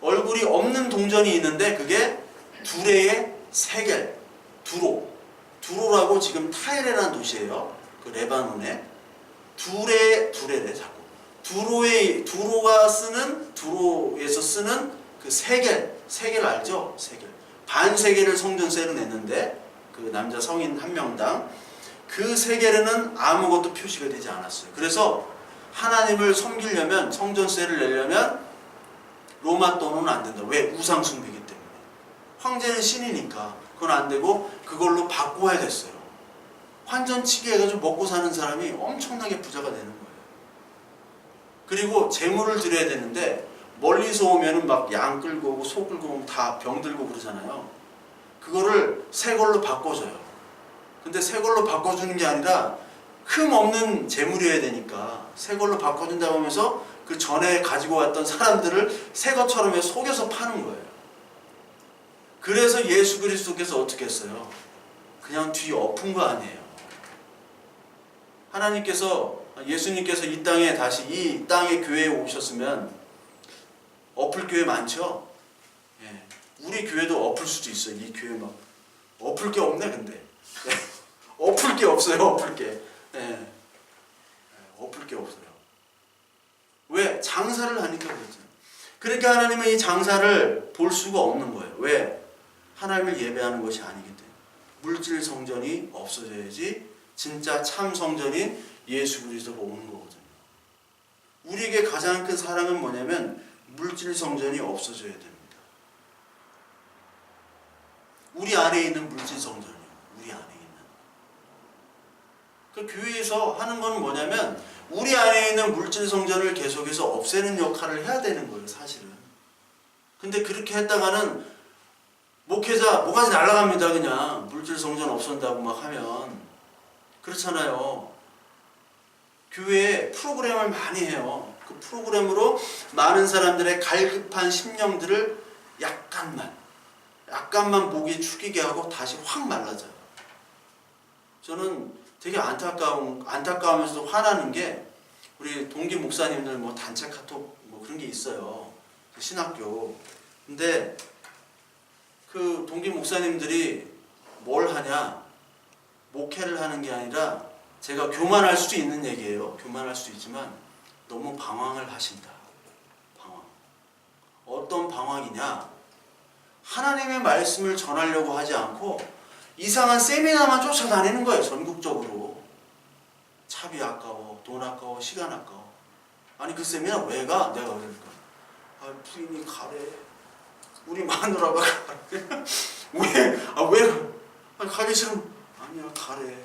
[SPEAKER 1] 얼굴이 없는 동전이 있는데 그게 두레의 세겔, 두로라고 지금 타이레라는 도시예요. 그 레바논에 두레래 자꾸. 두로에서 쓰는 그 세겔 알죠? 세겔. 반 세겔을 성전세로 냈는데 그 남자 성인 한 명당 그 세겔에는 아무것도 표시가 되지 않았어요. 그래서 하나님을 섬기려면 성전세를 내려면 로마 돈은 안 된다. 왜? 우상 숭배이기 때문에. 황제는 신이니까 그건 안 되고 그걸로 바꿔야 됐어요. 환전치기 해가지고 먹고 사는 사람이 엄청나게 부자가 되는 거예요. 그리고 재물을 드려야 되는데 멀리서 오면은 막 양 끌고 오고 소 끌고 오면 다 병 들고 그러잖아요. 그거를 새 걸로 바꿔줘요. 근데 새 걸로 바꿔주는 게 아니라 흠 없는 재물이어야 되니까 새 걸로 바꿔준다고 하면서 그 전에 가지고 왔던 사람들을 새 것처럼 해서 속여서 파는 거예요. 그래서 예수 그리스도께서 어떻게 했어요? 그냥 뒤 엎은 거 아니에요. 예수님께서 이 땅에 다시 이 땅의 교회에 오셨으면 엎을 교회 많죠? 예. 우리 교회도 엎을 수도 있어요. 이 교회 막 엎을 게 없네 근데. 예. 엎을 게 없어요. 엎을 게. 예. 엎을 게 없어요. 왜? 장사를 하니까 그렇죠. 그러니까 하나님은 이 장사를 볼 수가 없는 거예요. 왜? 하나님을 예배하는 것이 아니기 때문에. 물질 성전이 없어져야지 진짜 참 성전인 예수 그리스도가 오는 거거든요. 우리에게 가장 큰 사랑은 뭐냐면 물질 성전이 없어져야 됩니다. 우리 안에 있는 물질 성전이요. 우리 안에 있는. 그 교회에서 하는 건 뭐냐면 우리 안에 있는 물질 성전을 계속해서 없애는 역할을 해야 되는 거예요, 사실은. 근데 그렇게 했다가는 목회자 뭐까지 날아갑니다, 그냥. 물질 성전 없앤다고 막 하면. 그렇잖아요. 교회에 프로그램을 많이 해요. 그 프로그램으로 많은 사람들의 갈급한 심령들을 약간만 목이 축이게 하고 다시 확 말라져요. 저는 되게 안타까우면서도 화나는 게 우리 동기 목사님들 뭐 단체 카톡 뭐 그런 게 있어요. 신학교. 근데 그 동기 목사님들이 뭘 하냐? 목회를 하는 게 아니라 제가 교만할 수도 있는 얘기예요. 교만할 수도 있지만 너무 방황을 하신다. 방황. 어떤 방황이냐? 하나님의 말씀을 전하려고 하지 않고 이상한 세미나만 쫓아다니는 거예요. 전국적으로. 차비 아까워, 돈 아까워, 시간 아까워. 아니 그 세미나 왜 가? 내가 그러니까. 아 부인이 가래. 우리 마누라가 가래. 왜? 아니 가기 싫으면 아니야 가래.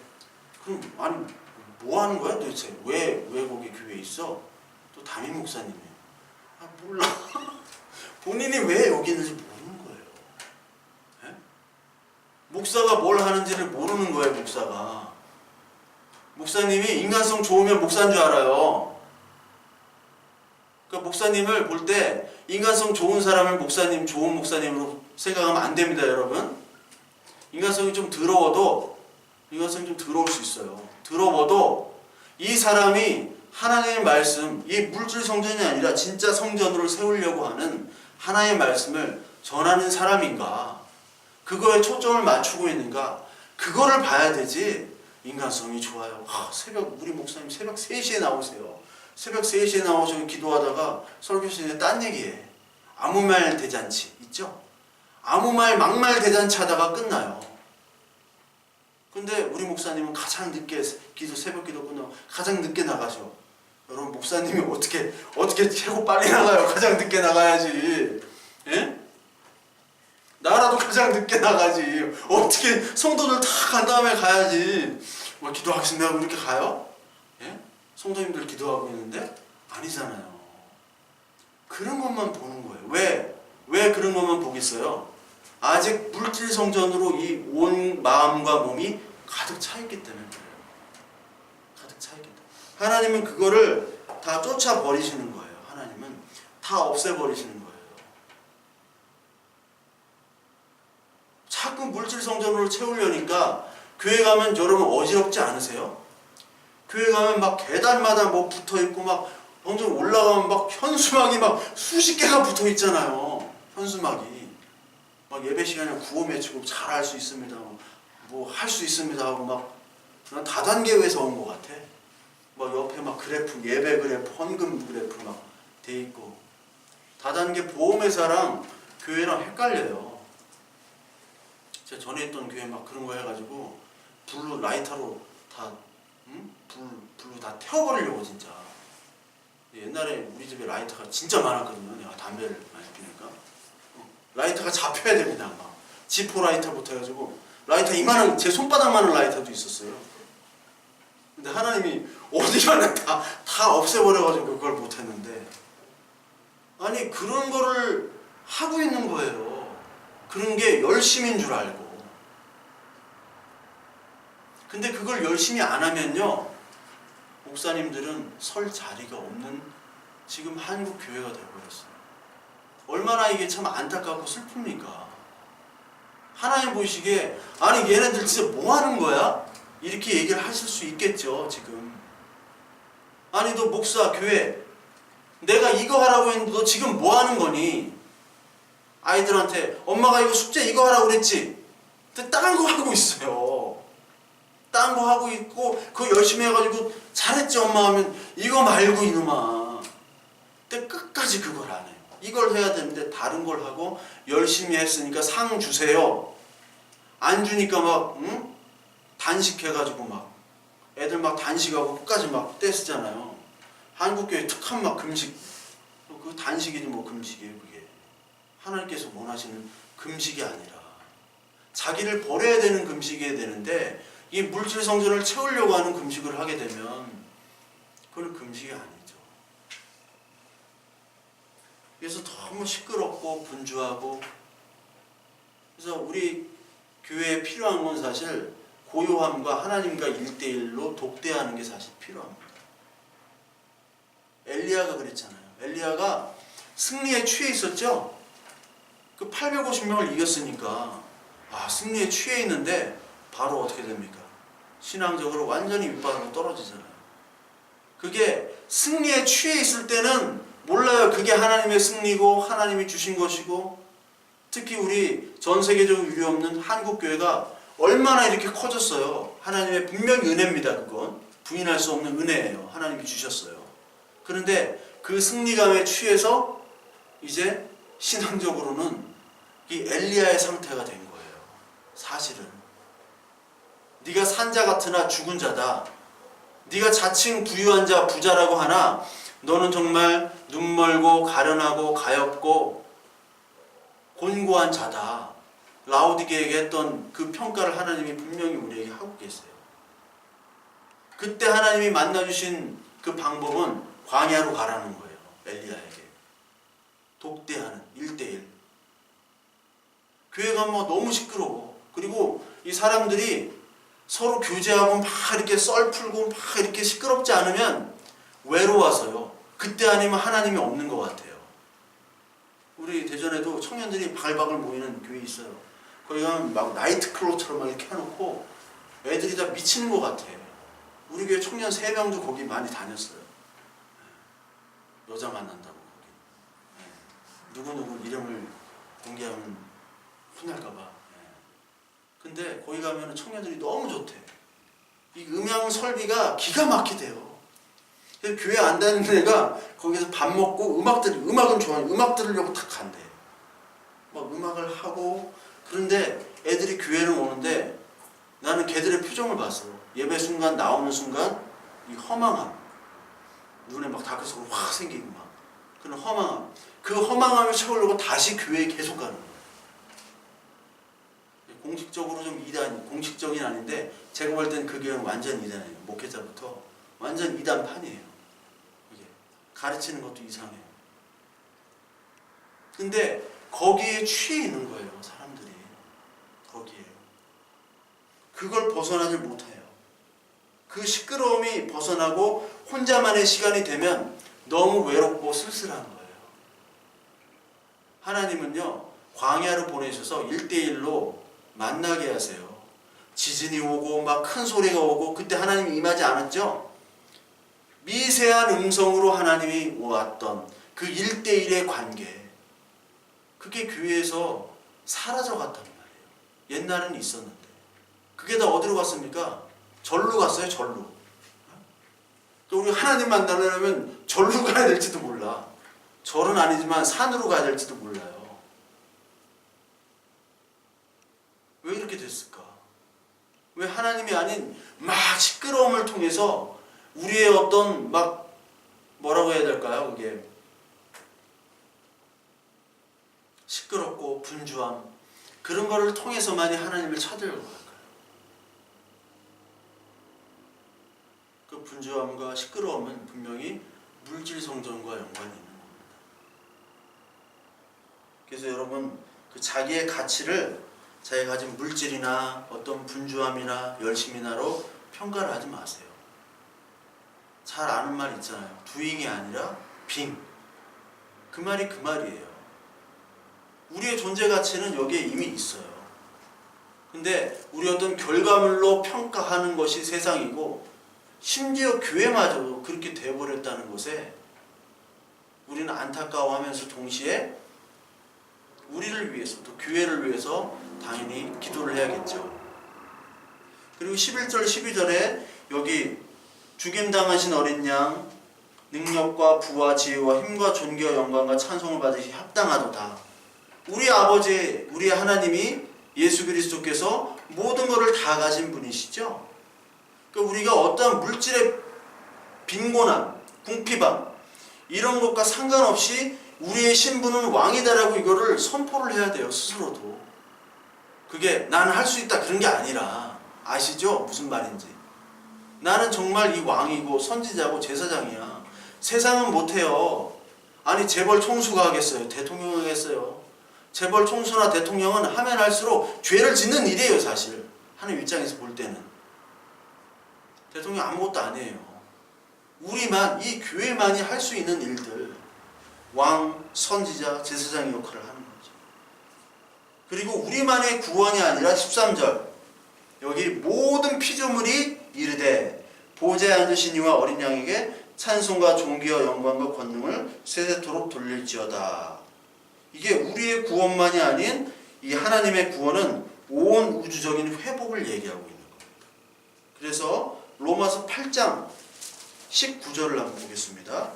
[SPEAKER 1] 그럼 아니 뭐 하는 거야 도대체? 왜 거기 교회에 있어? 또 담임 목사님이에요. 아 몰라. 본인이 왜 여기 있는지 모르는 거예요. 에? 목사가 뭘 하는지를 모르는 거예요. 목사님이 인간성 좋으면 목사인 줄 알아요. 그러니까 목사님을 볼 때 인간성 좋은 사람을 좋은 목사님으로 생각하면 안 됩니다, 여러분. 인간성이 좀 더러울 수 있어요. 더러워도 이 사람이 하나님의 말씀, 이 물질 성전이 아니라 진짜 성전으로 세우려고 하는 하나님의 말씀을 전하는 사람인가? 그거에 초점을 맞추고 있는가? 그거를 봐야 되지. 인간성이 좋아요. 새벽 우리 목사님 새벽 3시에 나오세요. 새벽 3시에 나오셔서 기도하다가 설교 시간에 딴 얘기해. 아무 말 대잔치 있죠? 아무 말 막말 대잔치 하다가 끝나요. 근데 우리 목사님은 가장 늦게 새벽 기도 끝나고 가장 늦게 나가셔. 여러분 목사님이 어떻게 최고 빨리 나가요? 가장 늦게 나가야지. 예? 나라도 가장 늦게 나가지. 어떻게 성도들 다 간 다음에 가야지. 뭐 기도하겠습니다 하고 이렇게 가요? 예? 성도님들 기도하고 있는데? 아니잖아요. 그런 것만 보는 거예요. 왜 그런 것만 보겠어요? 아직 물질 성전으로 이 온 마음과 몸이 가득 차 있기 때문에 그래요. 가득 차 있기 때문에. 하나님은 그거를 다 쫓아 버리시는 거예요. 하나님은 다 없애 버리시는 거예요. 자꾸 물질 성전으로 채우려니까 교회 가면 여러분 어지럽지 않으세요? 교회 가면 막 계단마다 뭐 붙어 있고 막 엄청 올라가면 막 현수막이 막 수십 개가 붙어 있잖아요. 현수막이 막 예배 시간에 구호 외치고 잘 할 수 있습니다. 뭐 할 수 있습니다 하고 막 난 다단계에서 온 것 같아. 막 옆에 막 그래프 예배 그래프 헌금 그래프 막 돼 있고 다단계 보험회사랑 교회랑 헷갈려요. 제가 전에 있던 교회 막 그런 거 해가지고 불로 라이터로 다 불로 다 태워버리려고 진짜. 옛날에 우리 집에 라이터가 진짜 많았거든요. 내가 담배를 많이 피니까 라이터가 잡혀야 됩니다. 막 지포 라이터부터 해가지고 라이터 이만한 제 손바닥만한 라이터도 있었어요. 근데 하나님이 어디만 다 없애버려가지고 그걸 못했는데 아니 그런 거를 하고 있는 거예요. 그런 게 열심인 줄 알고. 근데 그걸 열심히 안 하면요 목사님들은 설 자리가 없는 지금 한국 교회가 되어버렸어요. 얼마나 이게 참 안타깝고 슬픕니까? 하나님 보시기에 아니 얘네들 진짜 뭐 하는 거야? 이렇게 얘기를 하실 수 있겠죠 지금. 아니 너 목사 교회 내가 이거 하라고 했는데 너 지금 뭐 하는 거니? 아이들한테 엄마가 이거 숙제 이거 하라고 그랬지? 근데 딴 거 하고 있어요. 딴 거 하고 있고 그거 열심히 해가지고 잘했지 엄마 하면 이거 말고 이놈아. 근데 끝까지 그걸 안 해요. 이걸 해야 되는데 다른 걸 하고 열심히 했으니까 상 주세요. 안 주니까 막 단식해가지고 막 애들 막 단식하고 끝까지 막 떼쓰잖아요. 한국교회 특한 막 금식 그 단식이지 뭐 금식이에요 그게. 하나님께서 원하시는 금식이 아니라 자기를 버려야 되는 금식이어야 되는데 이 물질 성전을 채우려고 하는 금식을 하게 되면 그건 금식이 아니죠. 그래서 너무 시끄럽고 분주하고 그래서 우리 교회에 필요한 건 사실 고요함과 하나님과 1대1로 독대하는 게 사실 필요합니다. 엘리야가 그랬잖아요. 엘리야가 승리에 취해 있었죠. 그 850명을 이겼으니까 승리에 취해 있는데 바로 어떻게 됩니까? 신앙적으로 완전히 밑바닥으로 떨어지잖아요. 그게 승리에 취해 있을 때는 몰라요. 그게 하나님의 승리고 하나님이 주신 것이고 특히 우리 전 세계적으로 유례 없는 한국교회가 얼마나 이렇게 커졌어요. 하나님의 분명히 은혜입니다. 그건 부인할 수 없는 은혜예요. 하나님이 주셨어요. 그런데 그 승리감에 취해서 이제 신앙적으로는 이 엘리야의 상태가 된 거예요. 사실은 네가 산자 같으나 죽은 자다. 네가 자칭 부유한 자 부자라고 하나 너는 정말 눈멀고 가련하고 가엾고 곤고한 자다. 라오디게에게 했던 그 평가를 하나님이 분명히 우리에게 하고 계세요. 그때 하나님이 만나주신 그 방법은 광야로 가라는 거예요. 엘리야에게. 독대하는 1대1. 교회가 뭐 너무 시끄러워. 그리고 이 사람들이 서로 교제하고 막 이렇게 썰 풀고 막 이렇게 시끄럽지 않으면 외로워서요. 그때 아니면 하나님이 없는 것 같아요. 우리 대전에도 청년들이 바글바글 모이는 교회 있어요. 거기 가면 막 나이트클럽처럼 막 이렇게 해놓고 애들이 다 미치는 것 같아. 우리 교회 청년 3명도 거기 많이 다녔어요. 여자 만난다고 거기. 누구누구 이름을 공개하면 혼날까봐. 근데 거기 가면 청년들이 너무 좋대. 이 음향 설비가 기가 막히대요. 그래서 교회 안 다니는 애가 거기서 밥 먹고 음악은 좋아해. 음악 들으려고 딱 간대. 막 음악을 하고. 그런데 애들이 교회를 오는데 나는 걔들의 표정을 봤어. 예배 순간 나오는 순간 이 허망함, 눈에 막 다크서클 확 생기고 막 그런 허망함, 그 허망함을 채우려고 다시 교회에 계속 가는 거예요. 공식적으로 좀 이단, 공식적인 아닌데 제가 볼 땐 그 교회는 완전 이단이에요. 목회자부터 완전 이단판이에요. 이게 가르치는 것도 이상해요. 근데 거기에 취해 있는 거예요, 사람들이. 거기에. 그걸 벗어나질 못해요. 그 시끄러움이 벗어나고 혼자만의 시간이 되면 너무 외롭고 쓸쓸한 거예요. 하나님은요, 광야를 보내셔서 1대1로 만나게 하세요. 지진이 오고 막 큰 소리가 오고 그때 하나님이 임하지 않았죠? 미세한 음성으로 하나님이 왔던 그 1대1의 관계, 그게 교회에서 사라져갔단 말이에요. 옛날에는 있었는데 그게 다 어디로 갔습니까? 절로 갔어요. 절로. 우리 하나님 만나려면 절로 가야 될지도 몰라. 절은 아니지만 산으로 가야 될지도 몰라요. 왜 이렇게 됐을까? 왜 하나님이 아닌 막 시끄러움을 통해서 우리의 어떤 막 뭐라고 해야 될까요? 그게 시끄럽고 분주함, 그런 거를 통해서만이 하나님을 찾으려고 할까요? 그 분주함과 시끄러움은 분명히 물질 성전과 연관이 있는 겁니다. 그래서 여러분, 그 자기의 가치를 자기가 가진 물질이나 어떤 분주함이나 열심이나로 평가를 하지 마세요. 잘 아는 말 있잖아요. doing이 아니라 being. 그 말이 그 말이에요. 우리의 존재 가치는 여기에 이미 있어요. 근데 우리 어떤 결과물로 평가하는 것이 세상이고, 심지어 교회마저도 그렇게 되어버렸다는 것에 우리는 안타까워하면서 동시에 우리를 위해서, 또 교회를 위해서 당연히 기도를 해야겠죠. 그리고 11절 12절에 여기 죽임당하신 어린 양, 능력과 부와 지혜와 힘과 존귀와 영광과 찬송을 받으시 합당하도다. 우리 아버지, 우리 하나님이 예수 그리스도께서 모든 것을 다 가진 분이시죠. 그러니까 우리가 어떠한 물질의 빈곤함, 궁핍함 이런 것과 상관없이 우리의 신분은 왕이다라고 이거를 선포를 해야 돼요. 스스로도. 그게 나는 할 수 있다 그런 게 아니라, 아시죠? 무슨 말인지. 나는 정말 이 왕이고 선지자고 제사장이야. 세상은 못해요. 아니 재벌 총수가 하겠어요? 대통령 하겠어요? 재벌 총수나 대통령은 하면 할수록 죄를 짓는 일이에요. 사실 하나님 입장에서 볼 때는. 대통령 아무것도 안 해요. 우리만, 이 교회만이 할 수 있는 일들, 왕, 선지자, 제사장의 역할을 하는 거죠. 그리고 우리만의 구원이 아니라 13절 여기 모든 피조물이 이르되 보좌에 앉으신 이와 어린 양에게 찬송과 존귀와 영광과 권능을 세세토록 돌릴지어다. 이게 우리의 구원만이 아닌 이 하나님의 구원은 온 우주적인 회복을 얘기하고 있는 겁니다. 그래서 로마서 8장 19절을 한번 보겠습니다.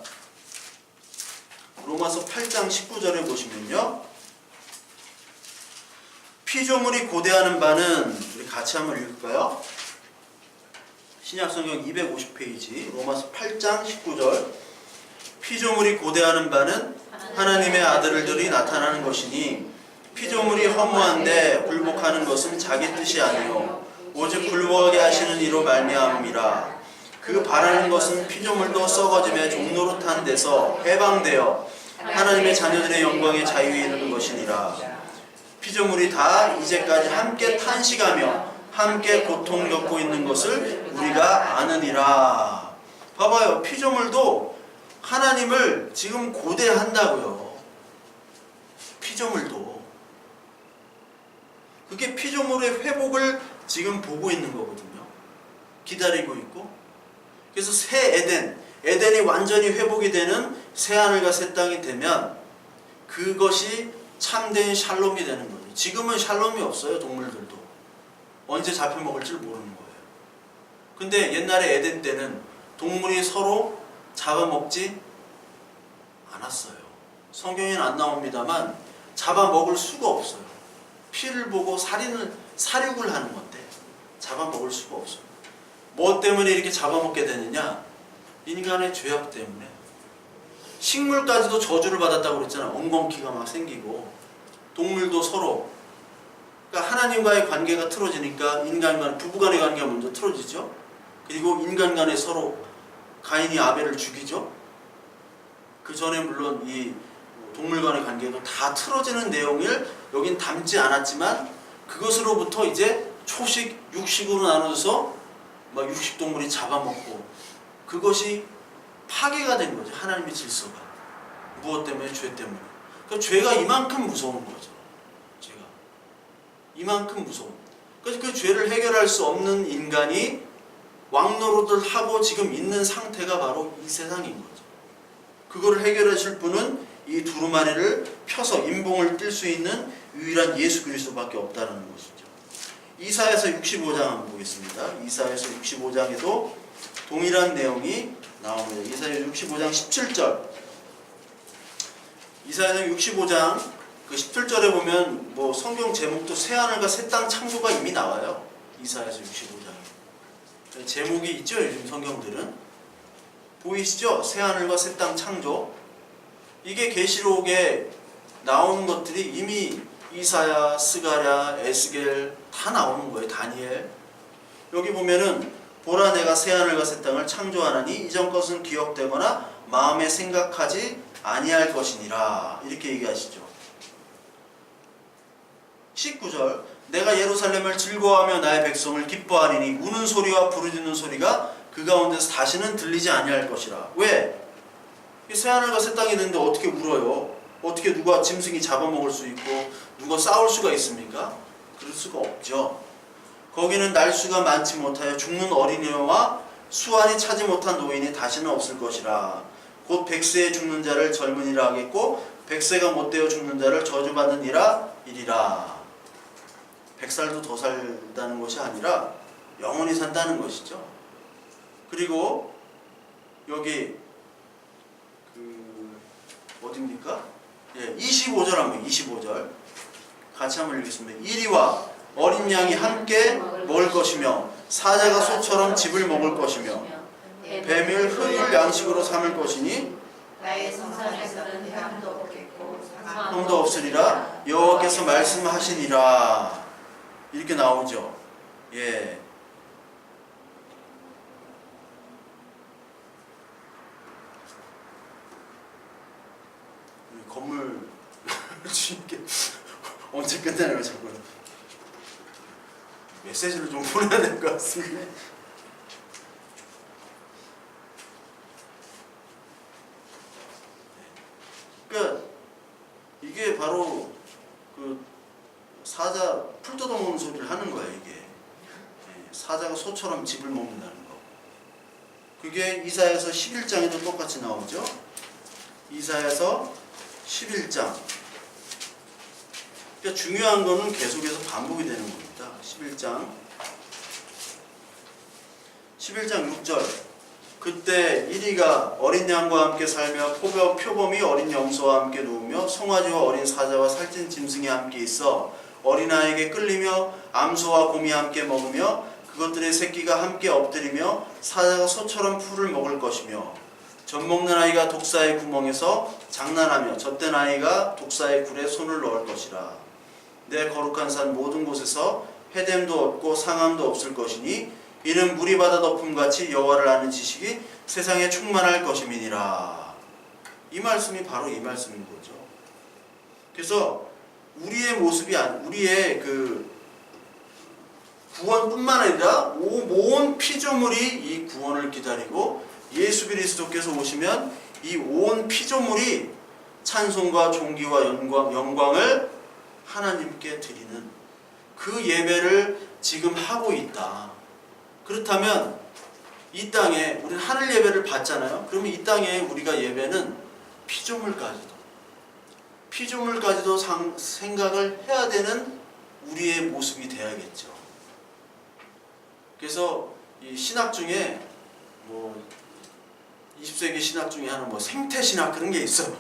[SPEAKER 1] 로마서 8장 19절에 보시면요, 피조물이 고대하는 바는, 우리 같이 한번 읽을까요? 신약성경 250페이지 로마서 8장 19절. 피조물이 고대하는 바는 하나님의 아들들이 나타나는 것이니 피조물이 허무한데 굴복하는 것은 자기 뜻이 아니요 오직 굴복하게 하시는 이로 말미암음이라. 그 바라는 것은 피조물도 썩어짐에 종노릇한 데서 해방되어 하나님의 자녀들의 영광의 자유에 이르는 것이니라. 피조물이 다 이제까지 함께 탄식하며 함께 고통 겪고 있는 것을 우리가 아느니라. 봐봐요. 피조물도 하나님을 지금 고대한다고요. 피조물도. 그게 피조물의 회복을 지금 보고 있는 거거든요. 기다리고 있고. 그래서 새 에덴이 완전히 회복이 되는 새 하늘과 새 땅이 되면 그것이 참된 샬롬이 되는 거예요. 지금은 샬롬이 없어요. 동물들도 언제 잡혀먹을지 모르는 거예요. 근데 옛날에 에덴 때는 동물이 서로 잡아먹지 않았어요. 성경에는 안 나옵니다만 잡아먹을 수가 없어요. 피를 보고 사육을 하는 건데 잡아먹을 수가 없어요. 뭐 때문에 이렇게 잡아먹게 되느냐? 인간의 죄악 때문에. 식물까지도 저주를 받았다고 그랬잖아. 엉겅퀴가 막 생기고 동물도 서로, 그러니까 하나님과의 관계가 틀어지니까 인간과 부부간의 관계가 먼저 틀어지죠. 그리고 인간 간에 서로 가인이 아벨을 죽이죠. 그 전에 물론 이 동물 간의 관계도 다 틀어지는 내용을 여긴 담지 않았지만 그것으로부터 이제 초식, 육식으로 나눠져서 막 육식동물이 잡아먹고 그것이 파괴가 된 거죠. 하나님의 질서가. 무엇 때문에? 죄 때문에. 그러니까 죄가 이만큼 무서운 거죠. 죄가 이만큼 무서운. 그래서 그 죄를 해결할 수 없는 인간이 왕노릇을 하고 지금 있는 상태가 바로 이 세상인 거죠. 그거를 해결해 줄 분은 이 두루마리를 펴서 인봉을 뜰 수 있는 유일한 예수 그리스도밖에 없다는 것이죠. 이사야서 65장 한번 보겠습니다. 이사야서 65장에도 동일한 내용이 나옵니다. 이사야 65장 17절. 이사야 65장 그 17절에 보면 뭐 성경 제목도 새하늘과 새 땅 창조가 이미 나와요. 이사야서 65장에. 제목이 있죠, 요즘 성경들은. 보이시죠? 새하늘과 새 땅 창조. 이게 계시록에 나오는 것들이 이미 이사야, 스가랴, 에스겔 다 나오는 거예요. 다니엘. 여기 보면은 보라 내가 새하늘과 새 땅을 창조하나니 이전 것은 기억되거나 마음에 생각하지 아니할 것이니라. 이렇게 얘기하시죠. 19절 내가 예루살렘을 즐거워하며 나의 백성을 기뻐하리니 우는 소리와 부르짖는 소리가 그 가운데서 다시는 들리지 아니할 것이라. 왜? 새하늘과 새 땅이 있는데 어떻게 울어요? 어떻게 누가 짐승이 잡아먹을 수 있고 누가 싸울 수가 있습니까? 그럴 수가 없죠. 거기는 날수가 많지 못하여 죽는 어린이와 수완이 차지 못한 노인이 다시는 없을 것이라. 곧 백세에 죽는 자를 젊은이라 하겠고 백세가 못되어 죽는 자를 저주받는 이라 이리라. 100살도 더 살다는 것이 아니라 영원히 산다는 것이죠. 그리고 여기 어디입니까? 예, 25절 한번 25절 같이 한번 읽겠습니다. 이리와 어린 양이 함께 먹을 것이며 사자가 소처럼 짚을 먹을 것이며 뱀을 흙을 양식으로 삼을 것이니
[SPEAKER 2] 나의 성산에서는 뱀도 없겠고
[SPEAKER 1] 흠도 없으리라 여호와께서 말씀하시니라. 이렇게 나오죠. 예. 건물 주인께 언제 끝나요? 자꾸 메시지를 좀 보내야 될 것 같습니다. 그러니까 이게 바로 그 사자 풀 뜯어먹는 소리를 하는 거야. 이게 사자가 소처럼 짚을 먹는다는 거. 그게 이사야서 11장에도 똑같이 나오죠. 이사야서 11장. 그러니까 중요한 거는 계속해서 반복이 되는 겁니다. 11장 6절. 그때 이리가 어린 양과 함께 살며 표범이 어린 염소와 함께 누우며 송아지와 어린 사자와 살찐 짐승이 함께 있어 어린아이에게 끌리며 암소와 곰이 함께 먹으며 그것들의 새끼가 함께 엎드리며 사자가 소처럼 풀을 먹을 것이며 젖먹는 아이가 독사의 구멍에서 장난하며 젖된 아이가 독사의 굴에 손을 넣을 것이라. 내 거룩한 산 모든 곳에서 해됨도 없고 상함도 없을 것이니 이는 물이 바다 덮음같이 여호와를 아는 지식이 세상에 충만할 것임이니라. 이 말씀이 바로 이 말씀인 거죠. 그래서 우리의 모습이 우리의 그 구원뿐만 아니라 온 피조물이 이 구원을 기다리고 예수 그리스도께서 오시면 이 온 피조물이 찬송과 존귀와 영광을 하나님께 드리는 그 예배를 지금 하고 있다. 그렇다면 이 땅에 우리는 하늘 예배를 받잖아요. 그러면 이 땅에 우리가 예배는 피조물까지도 생각을 해야 되는 우리의 모습이 돼야겠죠. 그래서 이 신학 중에 뭐 20세기 신학 중에 하는 뭐 생태 신학 그런 게 있어요.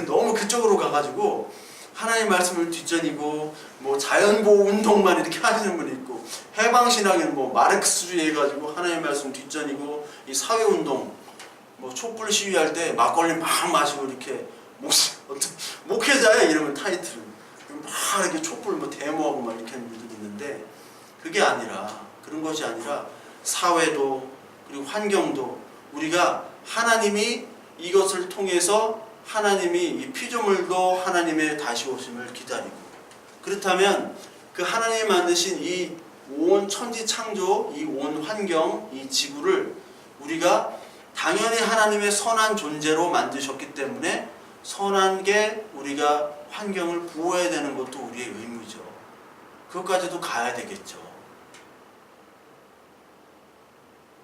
[SPEAKER 1] 너무 그쪽으로 가가지고 하나님 말씀을 뒷전이고 뭐 자연보호 운동만 이렇게 하시는 분이 있고, 해방 신학에는 뭐 마르크스주의 해가지고 하나님 말씀 뒷전이고, 이 사회 운동 뭐 촛불 시위할 때 막걸리 막 마시고 이렇게 목회자야 이러면 타이틀은 막 이렇게 촛불 뭐 데모하고 막 이렇게 하는 분들이 있는데, 그게 아니라, 그런 것이 아니라 사회도 그리고 환경도 우리가 하나님이 이것을 통해서 하나님이 이 피조물도 하나님의 다시 오심을 기다리고, 그렇다면 그 하나님이 만드신 이 온 천지 창조, 이 온 환경, 이 지구를 우리가 당연히 하나님의 선한 존재로 만드셨기 때문에 선한 게 우리가 환경을 보호해야 되는 것도 우리의 의무죠. 그것까지도 가야 되겠죠.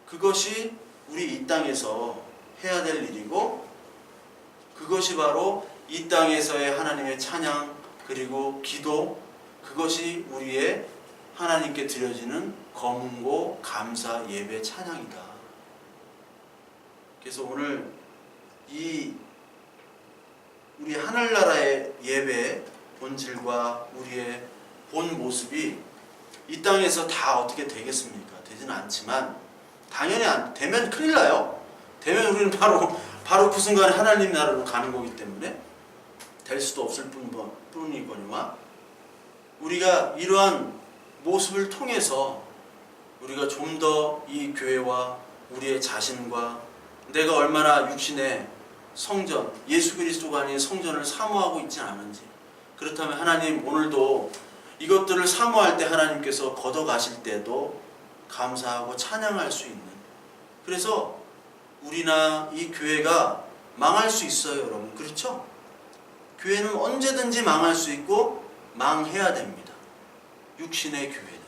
[SPEAKER 1] 그것이 우리 이 땅에서 해야 될 일이고, 그것이 바로 이 땅에서의 하나님의 찬양 그리고 기도, 그것이 우리의 하나님께 드려지는 검은고 감사 예배 찬양이다. 그래서 오늘 이 우리 하늘나라의 예배 본질과 우리의 본 모습이 이 땅에서 다 어떻게 되겠습니까? 되지는 않지만, 당연히 안 되면 큰일 나요. 되면 우리는 바로 그 순간에 하나님 나라로 가는 거기 때문에 될 수도 없을 뿐이거니와, 우리가 이러한 모습을 통해서 우리가 좀 더 이 교회와 우리의 자신과 내가 얼마나 육신의 성전, 예수 그리스도가 아닌 성전을 사모하고 있지 않은지, 그렇다면 하나님 오늘도 이것들을 사모할 때 하나님께서 걷어가실 때도 감사하고 찬양할 수 있는, 그래서 우리나 이 교회가 망할 수 있어요, 여러분. 그렇죠? 교회는 언제든지 망할 수 있고 망해야 됩니다. 육신의 교회는.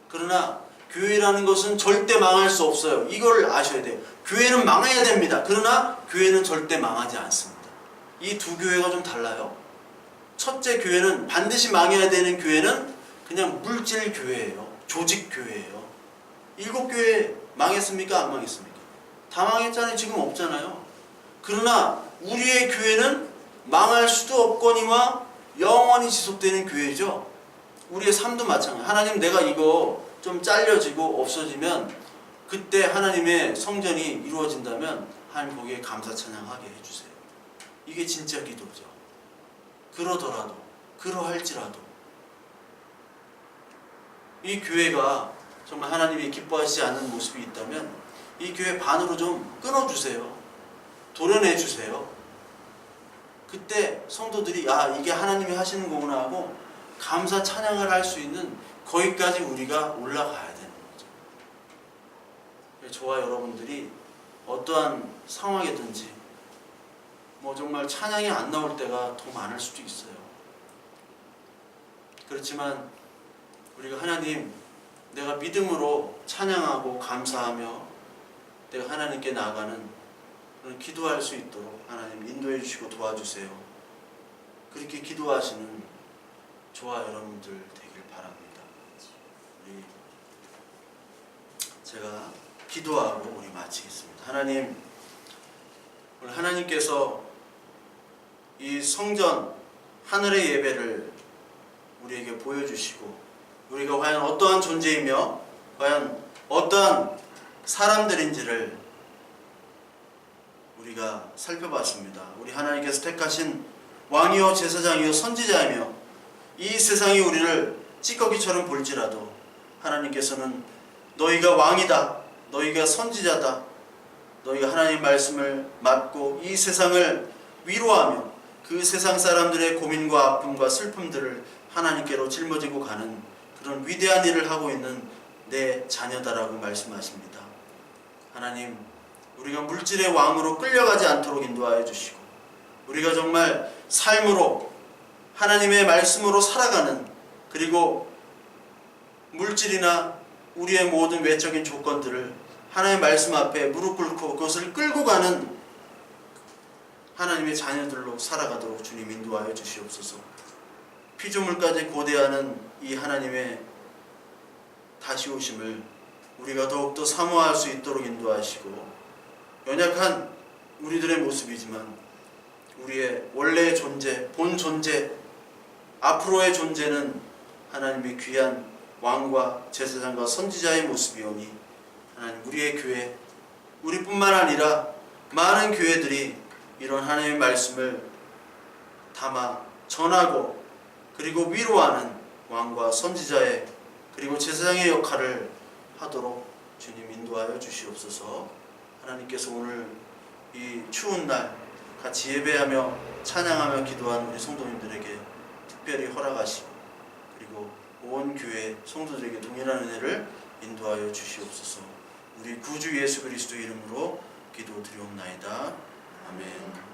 [SPEAKER 1] 그러나 교회라는 것은 절대 망할 수 없어요. 이걸 아셔야 돼요. 교회는 망해야 됩니다. 그러나 교회는 절대 망하지 않습니다. 이 두 교회가 좀 달라요. 첫째 교회는, 반드시 망해야 되는 교회는 그냥 물질 교회예요. 조직 교회예요. 7교회 망했습니까? 안 망했습니까? 다 망했잖아요. 지금 없잖아요. 그러나 우리의 교회는 망할 수도 없거니와 영원히 지속되는 교회죠. 우리의 삶도 마찬가지. 하나님, 내가 이거 좀 잘려지고 없어지면 그때 하나님의 성전이 이루어진다면 하나님 거기에 감사 찬양하게 해주세요. 이게 진짜 기도죠. 그러더라도, 그러할지라도 이 교회가 정말 하나님이 기뻐하시지 않는 모습이 있다면 이 교회 반으로 좀 끊어주세요. 도려내주세요. 그때 성도들이 이게 하나님이 하시는 거구나 하고 감사 찬양을 할 수 있는 거기까지 우리가 올라가야 되는 거죠. 저와 여러분들이 어떠한 상황이든지 뭐 정말 찬양이 안 나올 때가 더 많을 수도 있어요. 그렇지만 우리가 하나님, 내가 믿음으로 찬양하고 감사하며 내가 하나님께 나아가는 그런 기도할 수 있도록 하나님 인도해 주시고 도와주세요. 그렇게 기도하시는 저와 여러분들 되길 바랍니다. 제가 기도하고 우리 마치겠습니다. 하나님, 오늘 하나님께서 이 성전 하늘의 예배를 우리에게 보여주시고 우리가 과연 어떠한 존재이며 과연 어떠한 사람들인지를 우리가 살펴봤습니다. 우리 하나님께서 택하신 왕이요 제사장이요 선지자이며 이 세상이 우리를 찌꺼기처럼 볼지라도 하나님께서는 너희가 왕이다, 너희가 선지자다, 너희가 하나님 말씀을 맡고 이 세상을 위로하며 그 세상 사람들의 고민과 아픔과 슬픔들을 하나님께로 짊어지고 가는 그런 위대한 일을 하고 있는 내 자녀다라고 말씀하십니다. 하나님, 우리가 물질의 왕으로 끌려가지 않도록 인도하여 주시고 우리가 정말 삶으로 하나님의 말씀으로 살아가는, 그리고 물질이나 우리의 모든 외적인 조건들을 하나님의 말씀 앞에 무릎 꿇고 그것을 끌고 가는 하나님의 자녀들로 살아가도록 주님 인도하여 주시옵소서. 피조물까지 고대하는 이 하나님의 다시 오심을 우리가 더욱더 사모할 수 있도록 인도하시고, 연약한 우리들의 모습이지만 우리의 원래의 존재, 본 존재, 앞으로의 존재는 하나님의 귀한 왕과 제사장과 선지자의 모습이오니 하나님, 우리의 교회, 우리뿐만 아니라 많은 교회들이 이런 하나님의 말씀을 담아 전하고 그리고 위로하는 왕과 선지자의 그리고 제사장의 역할을 하도록 주님 인도하여 주시옵소서. 하나님께서 오늘 이 추운 날 같이 예배하며 찬양하며 기도한 우리 성도님들에게 특별히 허락하시고 그리고 온 교회 성도들에게 동일한 은혜를 인도하여 주시옵소서. 우리 구주 예수 그리스도 이름으로 기도드리옵나이다. 아멘.